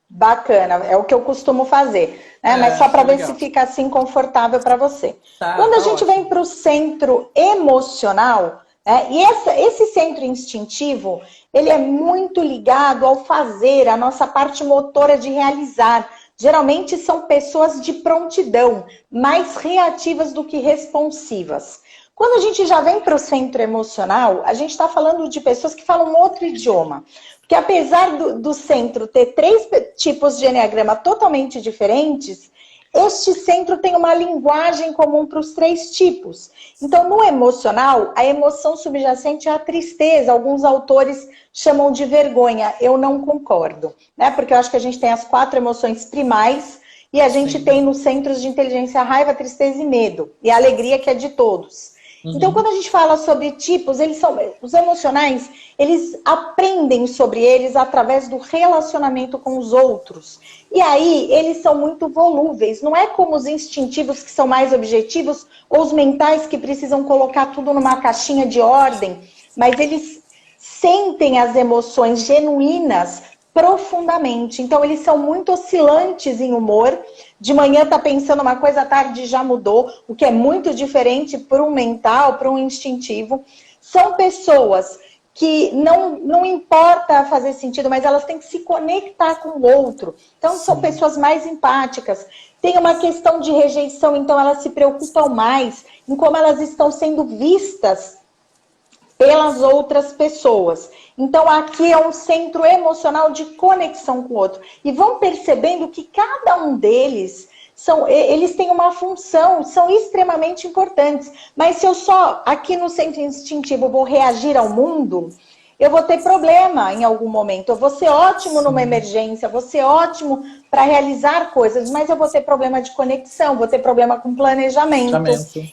Bacana, é o que eu costumo fazer, né? Mas só para ver se fica assim confortável para você. Quando a gente vem para o centro emocional, e esse centro instintivo, ele é muito ligado ao fazer, a nossa parte motora de realizar. Geralmente são pessoas de prontidão, mais reativas do que responsivas. Quando a gente já vem para o centro emocional, a gente está falando de pessoas que falam outro idioma. Porque apesar do centro ter 3 tipos de eneagrama totalmente diferentes, este centro tem uma linguagem comum para os 3 tipos. Então, no emocional, a emoção subjacente é a tristeza. Alguns autores chamam de vergonha. Eu não concordo, né? Porque eu acho que a gente tem as 4 emoções primais e a gente tem nos centros de inteligência a raiva, tristeza e medo. E a alegria, que é de todos. Então, quando a gente fala sobre tipos, os emocionais, eles aprendem sobre eles através do relacionamento com os outros. E aí, eles são muito volúveis. Não é como os instintivos, que são mais objetivos, ou os mentais, que precisam colocar tudo numa caixinha de ordem. Mas eles sentem as emoções genuínas profundamente. Então, eles são muito oscilantes em humor. De manhã tá pensando uma coisa, à tarde já mudou, o que é muito diferente para um mental, para um instintivo. São pessoas que não importa fazer sentido, mas elas têm que se conectar com o outro. Então, são pessoas mais empáticas. Tem uma questão de rejeição, então elas se preocupam mais em como elas estão sendo vistas pelas outras pessoas. Então, aqui é um centro emocional de conexão com o outro. E vão percebendo que cada um deles, eles têm uma função, são extremamente importantes. Mas se eu só, aqui no centro instintivo, vou reagir ao mundo, eu vou ter problema em algum momento. Eu vou ser ótimo numa emergência, vou ser ótimo para realizar coisas, mas eu vou ter problema de conexão, vou ter problema com planejamento.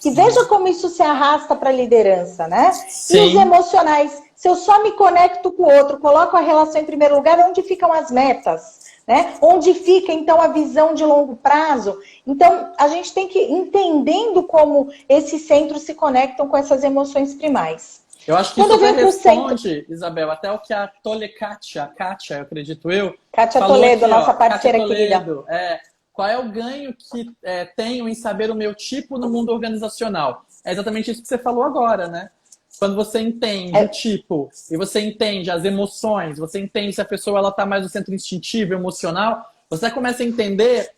E veja como isso se arrasta para a liderança, né? Sim. E os emocionais. Se eu só me conecto com o outro, coloco a relação em primeiro lugar, onde ficam as metas? Né? Onde fica, então, a visão de longo prazo? Então, a gente tem que ir entendendo como esses centros se conectam com essas emoções primais. Eu acho que isso até responde, Isabel, até o que a Kátia, eu acredito Kátia Toledo, aqui, nossa parceira Kátia Toledo, querida. Qual é o ganho que tenho em saber o meu tipo no mundo organizacional? É exatamente isso que você falou agora, né? Quando você entende o tipo, e você entende as emoções, você entende se a pessoa está mais no centro instintivo, emocional, você começa a entender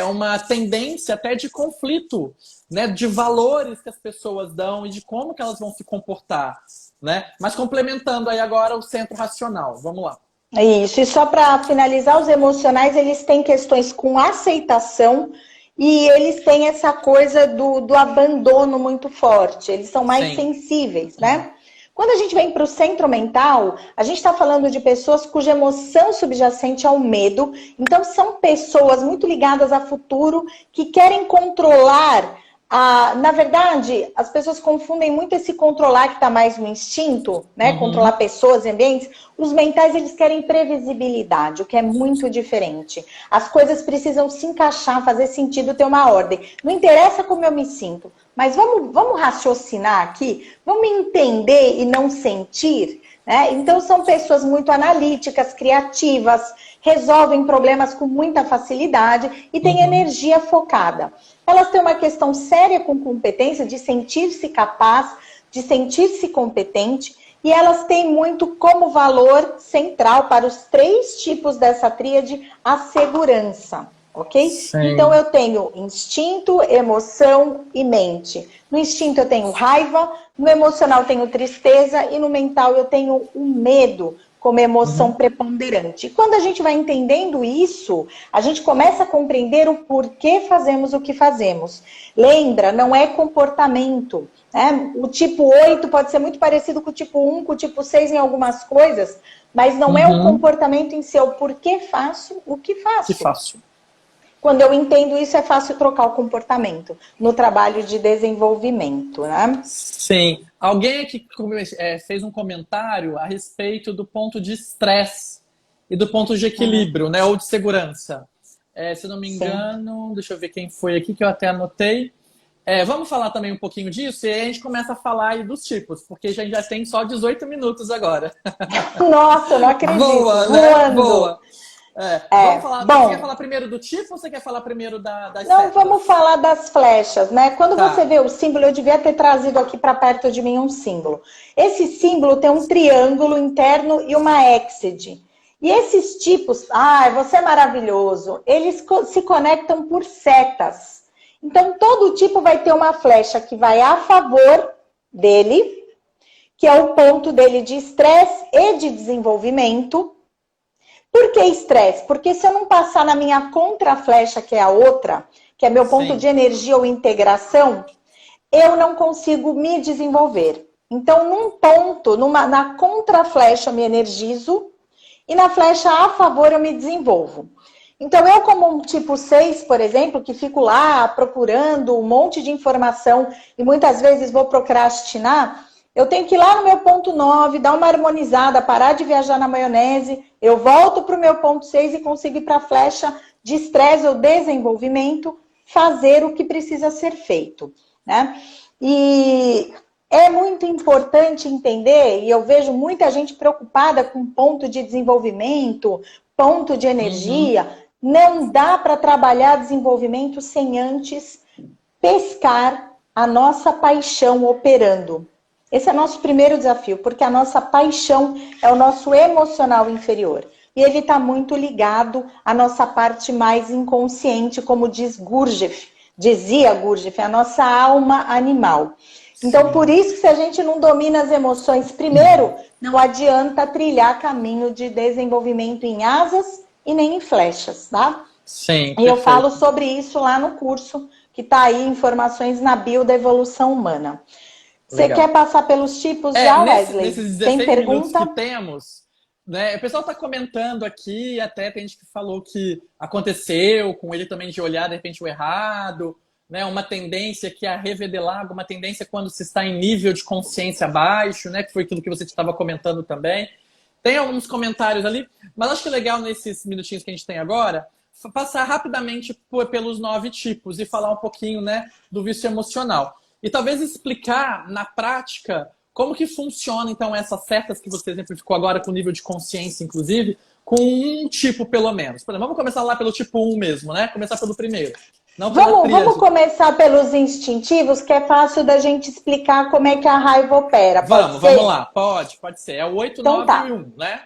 uma tendência até de conflito, né? De valores que as pessoas dão e de como que elas vão se comportar, né? Mas complementando aí agora o centro racional. Vamos lá. Isso, e só para finalizar, os emocionais, eles têm questões com aceitação e eles têm essa coisa do abandono muito forte, eles são mais sensíveis, né? Quando a gente vem para o centro mental, a gente está falando de pessoas cuja emoção subjacente é o medo, então são pessoas muito ligadas a futuro que querem controlar. Na verdade, as pessoas confundem muito esse controlar que está mais no instinto, né? Controlar pessoas e ambientes. Os mentais, eles querem previsibilidade, o que é muito diferente. As coisas precisam se encaixar, fazer sentido, ter uma ordem. Não interessa como eu me sinto, mas vamos raciocinar aqui, vamos entender e não sentir, né? Então, são pessoas muito analíticas, criativas, resolvem problemas com muita facilidade e têm energia focada. Elas têm uma questão séria com competência de sentir-se capaz, de sentir-se competente, e elas têm muito como valor central para os 3 tipos dessa tríade a segurança, ok? Sim. Então eu tenho instinto, emoção e mente. No instinto eu tenho raiva, no emocional eu tenho tristeza e no mental eu tenho o medo como emoção preponderante. E quando a gente vai entendendo isso, a gente começa a compreender o porquê fazemos o que fazemos. Lembra, não é comportamento. Né? O tipo 8 pode ser muito parecido com o tipo 1, com o tipo 6 em algumas coisas, mas não é o comportamento em si, é o porquê faço o que faço. Que faço. Quando eu entendo isso, é fácil trocar o comportamento no trabalho de desenvolvimento, né? Sim. Alguém aqui fez um comentário a respeito do ponto de estresse e do ponto de equilíbrio, né? Ou de segurança. Se não me engano, deixa eu ver quem foi aqui, que eu até anotei. Vamos falar também um pouquinho disso e aí a gente começa a falar aí dos tipos, porque a gente já tem só 18 minutos agora. Nossa, eu não acredito. Boa, né? Boa. Vamos falar, bom, você quer falar primeiro do tipo ou você quer falar primeiro das Não, setas? vamos falar das flechas, né? Quando você vê o símbolo, eu devia ter trazido aqui para perto de mim um símbolo. Esse símbolo tem um triângulo interno e uma éxide. E esses tipos, você é maravilhoso, eles se conectam por setas. Então, todo tipo vai ter uma flecha que vai a favor dele, que é o ponto dele de estresse e de desenvolvimento. Por que estresse? Porque se eu não passar na minha contra-flecha, que é a outra, que é meu ponto de energia ou integração, eu não consigo me desenvolver. Então, num ponto, na contra-flecha eu me energizo e na flecha a favor eu me desenvolvo. Então, eu como um tipo 6, por exemplo, que fico lá procurando um monte de informação e muitas vezes vou procrastinar, eu tenho que ir lá no meu ponto 9, dar uma harmonizada, parar de viajar na maionese, eu volto para o meu ponto 6 e consigo ir para a flecha de estresse ou desenvolvimento, fazer o que precisa ser feito, né? E é muito importante entender, e eu vejo muita gente preocupada com ponto de desenvolvimento, ponto de energia, não dá para trabalhar desenvolvimento sem antes pescar a nossa paixão operando. Esse é nosso primeiro desafio, porque a nossa paixão é o nosso emocional inferior. E ele está muito ligado à nossa parte mais inconsciente, como dizia Gurdjieff, a nossa alma animal. Então, por isso que se a gente não domina as emoções primeiro, não adianta trilhar caminho de desenvolvimento em asas e nem em flechas, tá? Sim, e eu falo sobre isso lá no curso, que está aí, informações na bio da evolução humana. Você quer passar pelos tipos já, Wesley? Nesses 16 minutos que temos, né? O pessoal está comentando aqui, até tem gente que falou que aconteceu com ele também de olhar de repente o errado, né? Uma tendência que é a revedelar, uma tendência quando se está em nível de consciência baixo, né? Que foi aquilo que você estava comentando também. Tem alguns comentários ali, mas acho que é legal nesses minutinhos que a gente tem agora passar rapidamente pelos 9 tipos e falar um pouquinho, né, do vício emocional. E talvez explicar na prática como que funciona, então, essas setas que você exemplificou agora com nível de consciência, inclusive, com um tipo, pelo menos. Por exemplo, vamos começar lá pelo tipo 1 mesmo, né? Começar pelo primeiro. Não pela Vamos começar pelos instintivos, que é fácil da gente explicar como é que a raiva opera. Pode ser? Vamos lá. Pode ser. É o 8, Então 9 e tá. 1, né?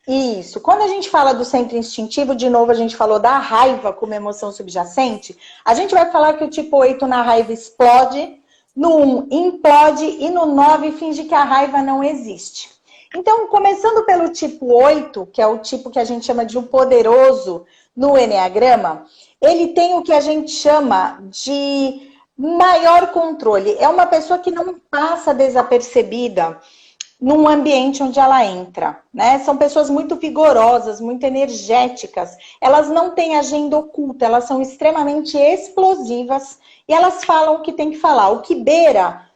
Isso. Quando a gente fala do centro instintivo, de novo a gente falou da raiva como emoção subjacente, a gente vai falar que o tipo 8 na raiva explode, no 1 implode e no 9 finge que a raiva não existe. Então, começando pelo tipo 8, que é o tipo que a gente chama de o poderoso no Eneagrama, ele tem o que a gente chama de maior controle. É uma pessoa que não passa desapercebida num ambiente onde ela entra, né? São pessoas muito vigorosas, muito energéticas. Elas não têm agenda oculta, elas são extremamente explosivas e elas falam o que tem que falar. O que beira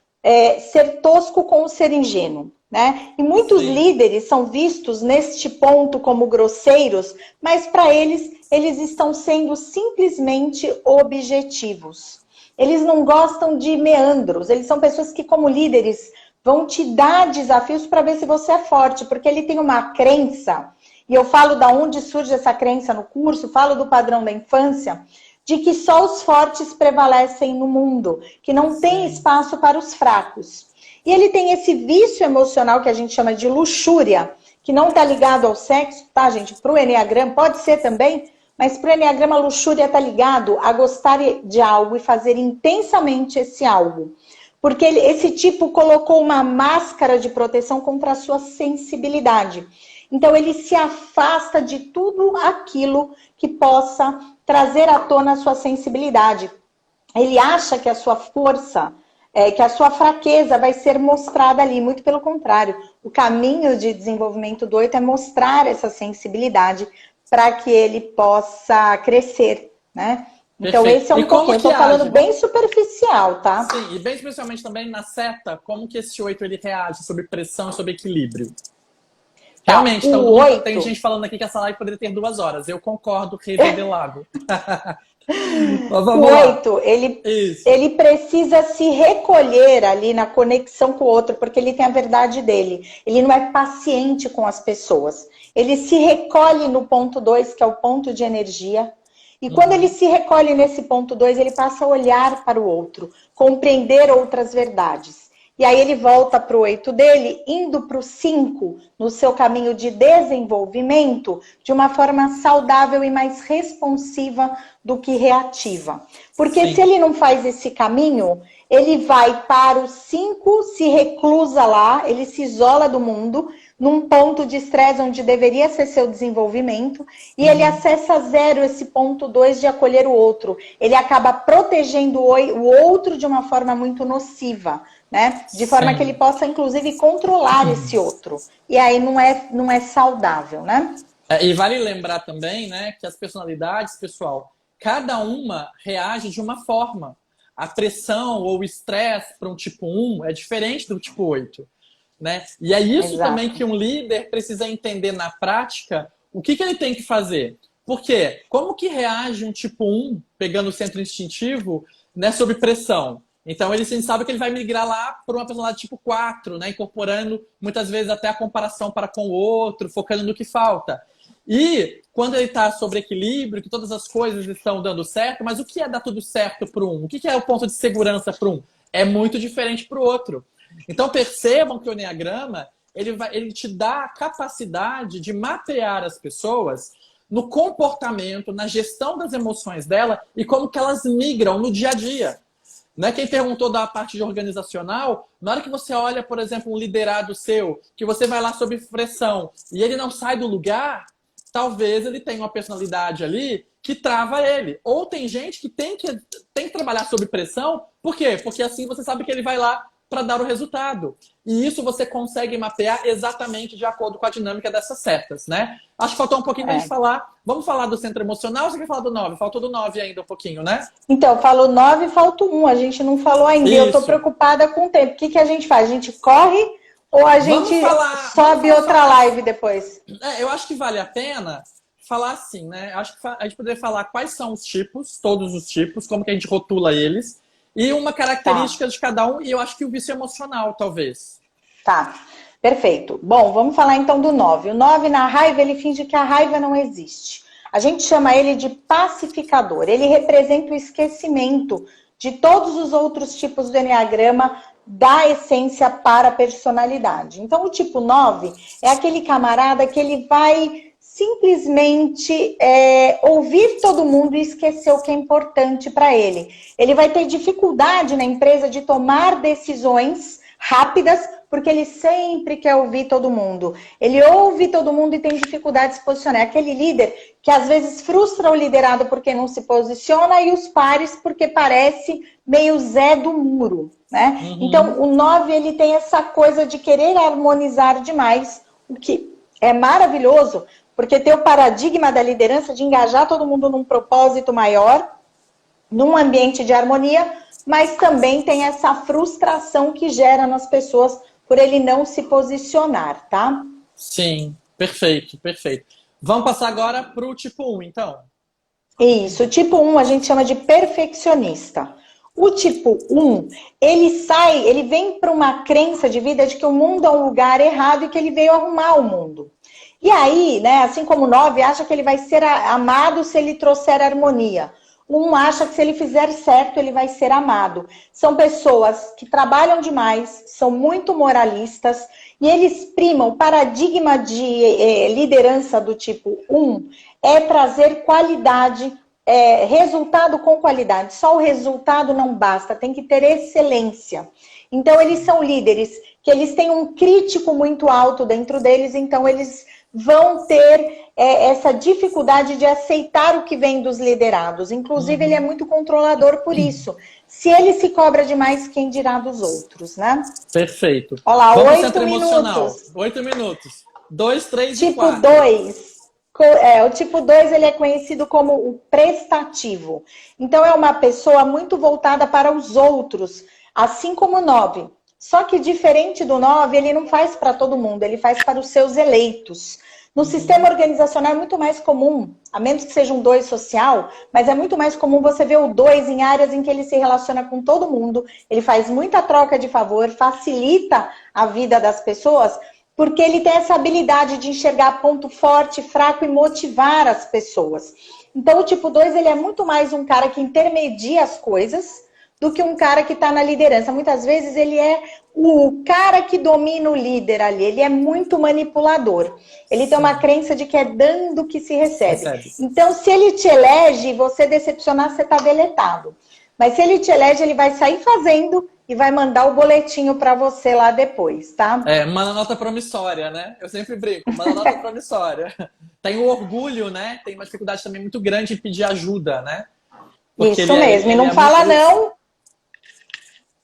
ser tosco com o ser ingênuo, né? E muitos líderes são vistos neste ponto como grosseiros, mas para eles estão sendo simplesmente objetivos. Eles não gostam de meandros, eles são pessoas que, como líderes, vão te dar desafios para ver se você é forte, porque ele tem uma crença, e eu falo da onde surge essa crença no curso, falo do padrão da infância, de que só os fortes prevalecem no mundo, que não tem espaço para os fracos. E ele tem esse vício emocional que a gente chama de luxúria, que não está ligado ao sexo, tá, gente? Para o Eneagrama, pode ser também, mas para o Eneagrama, a luxúria está ligado a gostar de algo e fazer intensamente esse algo. Porque esse tipo colocou uma máscara de proteção contra a sua sensibilidade. Então, ele se afasta de tudo aquilo que possa trazer à tona a sua sensibilidade. Ele acha que a sua força, que a sua fraqueza vai ser mostrada ali. Muito pelo contrário. O caminho de desenvolvimento do 8 é mostrar essa sensibilidade para que ele possa crescer, né? Então, Perfeito. esse é um pouquinho, eu tô falando bem superficial, tá? Sim, e bem especialmente também na seta, como que esse 8 ele reage sobre pressão e sobre equilíbrio. Realmente, tá, então, 8... tem gente falando aqui que essa live poderia ter 2 horas. Eu concordo, revedelado. O 8, ele precisa se recolher ali na conexão com o outro, porque ele tem a verdade dele. Ele não é paciente com as pessoas. Ele se recolhe no ponto 2, que é o ponto de energia. E quando ele se recolhe nesse ponto 2, ele passa a olhar para o outro, compreender outras verdades. E aí ele volta para o 8 dele, indo para o 5, no seu caminho de desenvolvimento, de uma forma saudável e mais responsiva do que reativa. Porque se ele não faz esse caminho, ele vai para o 5, se reclusa lá, ele se isola do mundo, num ponto de estresse onde deveria ser seu desenvolvimento, e ele acessa zero esse ponto 2 de acolher o outro. Ele acaba protegendo o outro de uma forma muito nociva, né? De forma que ele possa, inclusive, controlar esse outro. E aí não é saudável, né? E vale lembrar também, né, que as personalidades, pessoal, cada uma reage de uma forma. A pressão ou o estresse para um tipo 1 é diferente do tipo 8. Né? E é isso também que um líder precisa entender na prática o que ele tem que fazer. Por quê? Como que reage um tipo 1, pegando o centro instintivo, né, sob pressão? Então ele sabe que ele vai migrar lá para uma personalidade tipo 4, né, incorporando muitas vezes até a comparação para com o outro, focando no que falta. E quando ele está sobre equilíbrio, que todas as coisas estão dando certo, mas o que é dar tudo certo para um? O que é o ponto de segurança para um? É muito diferente para o outro. Então percebam que o Eneagrama ele te dá a capacidade de mapear as pessoas no comportamento, na gestão das emoções dela e como que elas migram no dia a dia. Né? Quem perguntou da parte de organizacional, na hora que você olha, por exemplo, um liderado seu, que você vai lá sob pressão e ele não sai do lugar, talvez ele tenha uma personalidade ali que trava ele. Ou tem gente que tem que trabalhar sob pressão, por quê? Porque assim você sabe que ele vai lá para dar o resultado. E isso você consegue mapear exatamente de acordo com a dinâmica dessas setas, né? Acho que faltou um pouquinho da gente falar. Vamos falar do centro emocional ou você quer falar do 9? Faltou do 9 ainda um pouquinho, né? Então, eu falo 9 e falta 1. A gente não falou ainda. Eu tô Isso. preocupada com o tempo. O que a gente faz? A gente corre ou a gente sobe outra live depois? Eu acho que vale a pena falar assim, né? Acho que a gente poderia falar quais são os tipos, todos os tipos, como que a gente rotula eles, e uma característica de cada um, e eu acho que o vício emocional, talvez. Tá, perfeito. Bom, vamos falar então do 9. O 9, na raiva, ele finge que a raiva não existe. A gente chama ele de pacificador. Ele representa o esquecimento de todos os outros tipos do enneagrama da essência para a personalidade. Então, o tipo 9 é aquele camarada que ele vai simplesmente ouvir todo mundo e esquecer o que é importante para ele. Ele vai ter dificuldade na empresa de tomar decisões rápidas, porque ele sempre quer ouvir todo mundo. Ele ouve todo mundo e tem dificuldade de se posicionar. É aquele líder que às vezes frustra o liderado porque não se posiciona e os pares porque parece meio Zé do Muro, né? Uhum. Então, o 9, ele tem essa coisa de querer harmonizar demais, o que é maravilhoso, porque tem o paradigma da liderança de engajar todo mundo num propósito maior, num ambiente de harmonia, mas também tem essa frustração que gera nas pessoas por ele não se posicionar, tá? Sim, perfeito, perfeito. Vamos passar agora para o tipo 1, então. Isso, o tipo 1 a gente chama de perfeccionista. O tipo 1, ele vem para uma crença de vida de que o mundo é um lugar errado e que ele veio arrumar o mundo. E aí, né, assim como o 9 acha que ele vai ser amado se ele trouxer harmonia. Um acha que se ele fizer certo, ele vai ser amado. São pessoas que trabalham demais, são muito moralistas, e eles primam o paradigma de liderança do tipo 1 é trazer qualidade, resultado com qualidade. Só o resultado não basta, tem que ter excelência. Então, eles são líderes que eles têm um crítico muito alto dentro deles, então eles vão ter essa dificuldade de aceitar o que vem dos liderados. Inclusive, ele é muito controlador por isso. Se ele se cobra demais, quem dirá dos outros, né? Perfeito. Olha lá, Vamos 8 minutos. 8 minutos. 2, 3 tipo e 4. 2. O tipo 2, ele é conhecido como o prestativo. Então, é uma pessoa muito voltada para os outros, assim como o 9. Só que diferente do 9, ele não faz para todo mundo, ele faz para os seus eleitos. No sistema organizacional é muito mais comum, a menos que seja um 2 social, mas é muito mais comum você ver o 2 em áreas em que ele se relaciona com todo mundo, ele faz muita troca de favor, facilita a vida das pessoas, porque ele tem essa habilidade de enxergar ponto forte, fraco e motivar as pessoas. Então o tipo 2, ele é muito mais um cara que intermedia as coisas, do que um cara que está na liderança. Muitas vezes ele é o cara que domina o líder ali, ele é muito manipulador. Ele tem uma crença de que é dando que se recebe. Então, se ele te elege e você decepcionar, você está deletado. Mas se ele te elege, ele vai sair fazendo e vai mandar o boletinho para você lá depois, tá? Uma nota promissória, né? Eu sempre brinco, uma nota promissória. Tem o orgulho, né? Tem uma dificuldade também muito grande de pedir ajuda, né? Porque isso mesmo, e não fala não.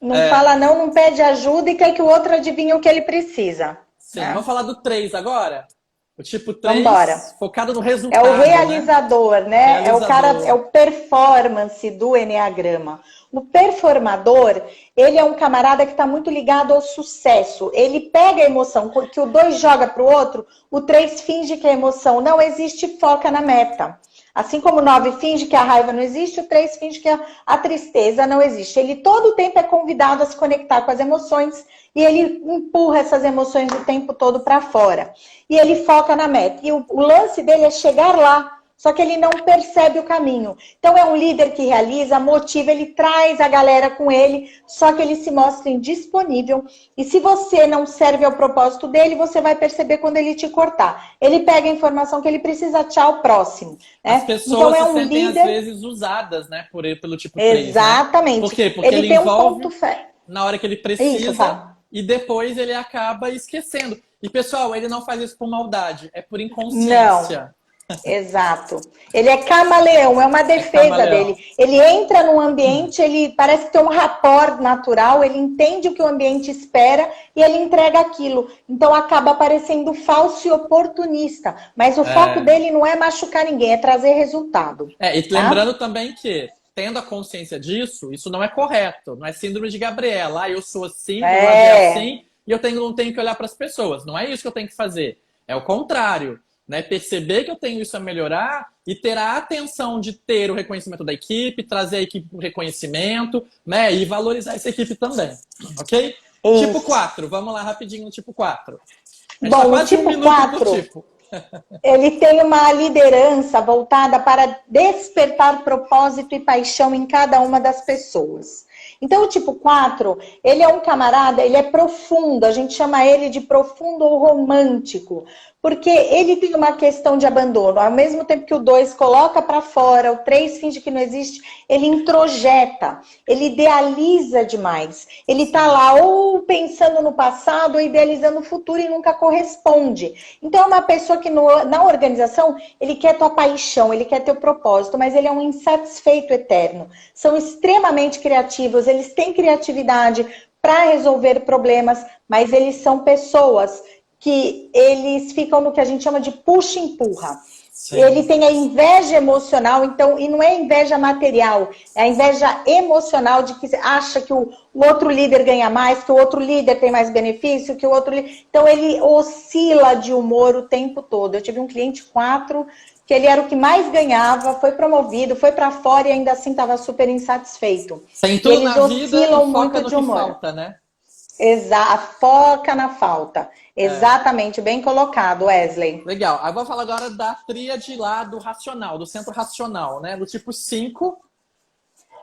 Não fala não, não pede ajuda e quer que o outro adivinhe o que ele precisa. Sim, vamos falar do 3 agora? O tipo 3, vambora. Focado no resultado. É o realizador, né? É o cara, é o performance do enneagrama. O performador, ele é um camarada que está muito ligado ao sucesso. Ele pega a emoção que o 2 joga para o outro, o 3 finge que a emoção não existe, foca na meta. Assim como o 9 finge que a raiva não existe, o 3 finge que a tristeza não existe. Ele todo o tempo é convidado a se conectar com as emoções e ele empurra essas emoções o tempo todo para fora. E ele foca na meta. E o lance dele é chegar lá, só que ele não percebe o caminho. Então é um líder que realiza, motiva, ele traz a galera com ele, só que ele se mostra indisponível. E se você não serve ao propósito dele, você vai perceber quando ele te cortar. Ele pega a informação que ele precisa, tchau, próximo. Né? As pessoas então, é se um sentem, líder... às vezes, usadas, né, pelo tipo 3. Exatamente. Né? Por quê? Porque ele tem envolve um ponto fé. Na hora que ele precisa e depois ele acaba esquecendo. E, pessoal, ele não faz isso por maldade, é por inconsciência. Exato. Ele é camaleão, é uma É defesa camaleão. dele. Ele entra num ambiente, ele parece ter um rapport natural, ele entende o que o ambiente espera e ele entrega aquilo. Então acaba parecendo falso e oportunista. Mas o foco É, dele não é machucar ninguém, é trazer resultado. e Tá? lembrando também que, tendo a consciência disso, isso não é correto. Não é síndrome de Gabriela. Ah, eu sou assim, vou agir É, assim, e não tenho que olhar para as pessoas. Não é isso que eu tenho que fazer. É o contrário. Né? Perceber que eu tenho isso a melhorar e ter a atenção de ter o reconhecimento da equipe, trazer a equipe para o reconhecimento, né? E valorizar essa equipe também. Ok? Tipo isso. 4, vamos lá rapidinho no tipo 4. A gente está Bom, o quase um tipo minuto por 4. tipo. Ele tem uma liderança voltada para despertar propósito e paixão em cada uma das pessoas. Então, o tipo 4, ele é um camarada, ele é profundo, a gente chama ele de profundo ou romântico, porque ele tem uma questão de abandono. Ao mesmo tempo que o 2 coloca para fora, o 3 finge que não existe, ele introjeta, ele idealiza demais. Ele está Sim. lá ou pensando no passado ou idealizando o futuro e nunca corresponde. Então, é uma pessoa que na organização, ele quer tua paixão, ele quer teu propósito, mas ele é um insatisfeito eterno. São extremamente criativos, eles têm criatividade para resolver problemas, mas eles são pessoas que eles ficam no que a gente chama de puxa e empurra. Ele Sim. tem a inveja emocional, então, e não é inveja material, é a inveja emocional de que acha que o outro líder ganha mais, que o outro líder tem mais benefício, que o outro líder... Então, ele oscila de humor o tempo todo. Eu tive um cliente 4, que ele era o que mais ganhava, foi promovido, foi para fora e ainda assim estava super insatisfeito. Tem E tudo eles na vida e oscilam foca muito no de que humor. falta, né? Foca na falta. É. Exatamente, bem colocado, Wesley. Legal. Aí vou falar agora da tríade lá do racional, do centro racional, né? Do tipo 5.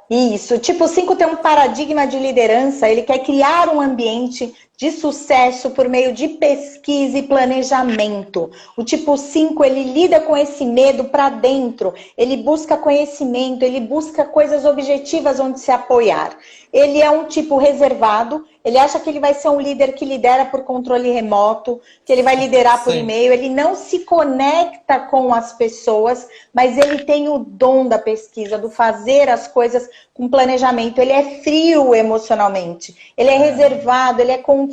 Isso. O tipo 5 tem um paradigma de liderança, ele quer criar um ambiente de sucesso por meio de pesquisa e planejamento. O tipo 5, ele lida com esse medo para dentro, ele busca conhecimento, ele busca coisas objetivas onde se apoiar. Ele é um tipo reservado, ele acha que ele vai ser um líder que lidera por controle remoto, que ele vai liderar por Sim. e-mail, ele não se conecta com as pessoas, mas ele tem o dom da pesquisa, do fazer as coisas com planejamento. Ele é frio emocionalmente, ele é É. reservado, ele é contido.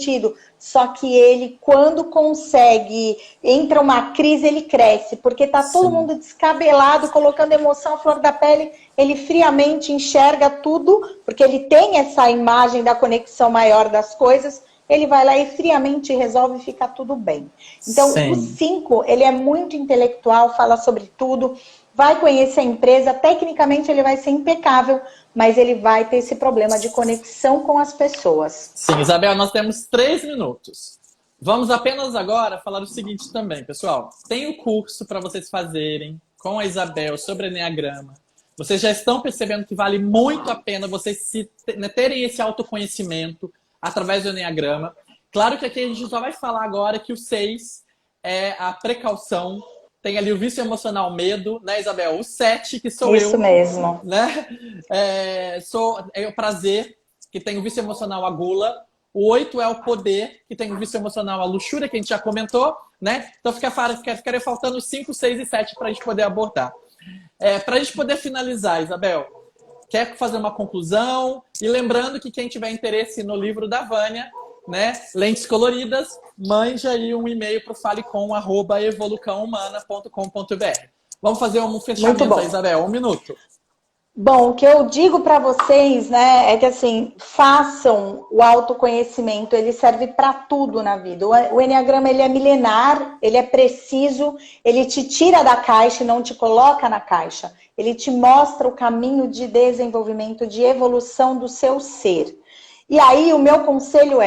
Só que ele, quando consegue, entra uma crise, ele cresce, porque tá todo Sim. mundo descabelado, colocando emoção à flor da pele, ele friamente enxerga tudo, porque ele tem essa imagem da conexão maior das coisas, ele vai lá e friamente resolve e fica tudo bem. Então, o Sim. 5, ele é muito intelectual, fala sobre tudo, vai conhecer a empresa, tecnicamente ele vai ser impecável, mas ele vai ter esse problema de conexão com as pessoas. Sim, Isabel, nós temos 3 minutos. Vamos apenas agora falar o seguinte também, pessoal. Tem o curso para vocês fazerem com a Isabel sobre Enneagrama. Vocês já estão percebendo que vale muito a pena vocês terem esse autoconhecimento através do Enneagrama. Claro que aqui a gente só vai falar agora que o 6 é a precaução, tem ali o vício emocional, medo, né, Isabel? O 7, que sou Isso eu, mesmo. né? É o prazer, que tem o vício emocional, a gula. O 8 é o poder, que tem o vício emocional, a luxúria, que a gente já comentou, né? Então ficaria faltando os 5, 6 e 7 para a gente poder abordar. Para a gente poder finalizar, Isabel, quer fazer uma conclusão? E lembrando que quem tiver interesse no livro da Vânia, né, Lentes Coloridas, mande aí um e-mail para o falecom@evolucãohumana.com.br. Vamos fazer um Muito fechamento aí, bom. Isabel, 1 minuto. Bom, o que eu digo para vocês, né, é que assim, façam o autoconhecimento, ele serve para tudo na vida. O Enneagrama, ele é milenar, ele é preciso, ele te tira da caixa e não te coloca na caixa. Ele te mostra o caminho de desenvolvimento, de evolução do seu ser. E aí, o meu conselho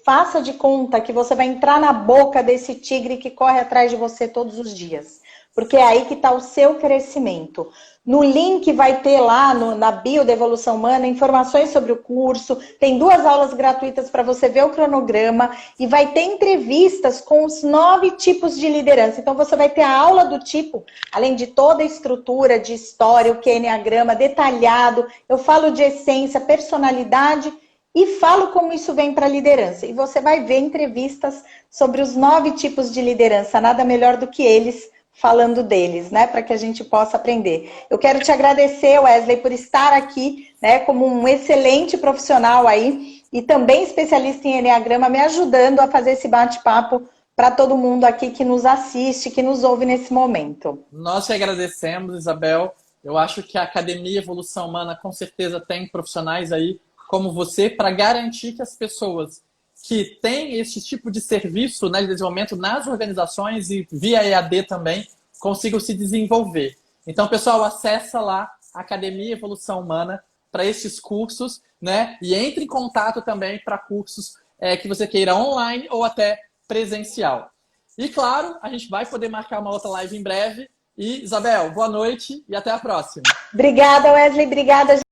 faça de conta que você vai entrar na boca desse tigre que corre atrás de você todos os dias. Porque é aí que está o seu crescimento. No link vai ter lá na bio da Evolução Humana informações sobre o curso, tem 2 aulas gratuitas para você ver o cronograma e vai ter entrevistas com os 9 tipos de liderança. Então você vai ter a aula do tipo, além de toda a estrutura de história, o que é Enneagrama detalhado, eu falo de essência, personalidade e falo como isso vem para a liderança. E você vai ver entrevistas sobre os 9 tipos de liderança, nada melhor do que eles falando deles, né, para que a gente possa aprender. Eu quero te agradecer, Wesley, por estar aqui, né, como um excelente profissional aí e também especialista em Enneagrama, me ajudando a fazer esse bate-papo para todo mundo aqui que nos assiste, que nos ouve nesse momento. Nós te agradecemos, Isabel. Eu acho que a Academia Evolução Humana com certeza tem profissionais aí como você para garantir que as pessoas que têm esse tipo de serviço, né, de desenvolvimento nas organizações e via EAD também consigam se desenvolver. Então, pessoal, acessa lá a Academia Evolução Humana para esses cursos, né? E entre em contato também para cursos que você queira online ou até presencial. E claro, a gente vai poder marcar uma outra live em breve. E, Isabel, boa noite e até a próxima. Obrigada, Wesley. Obrigada,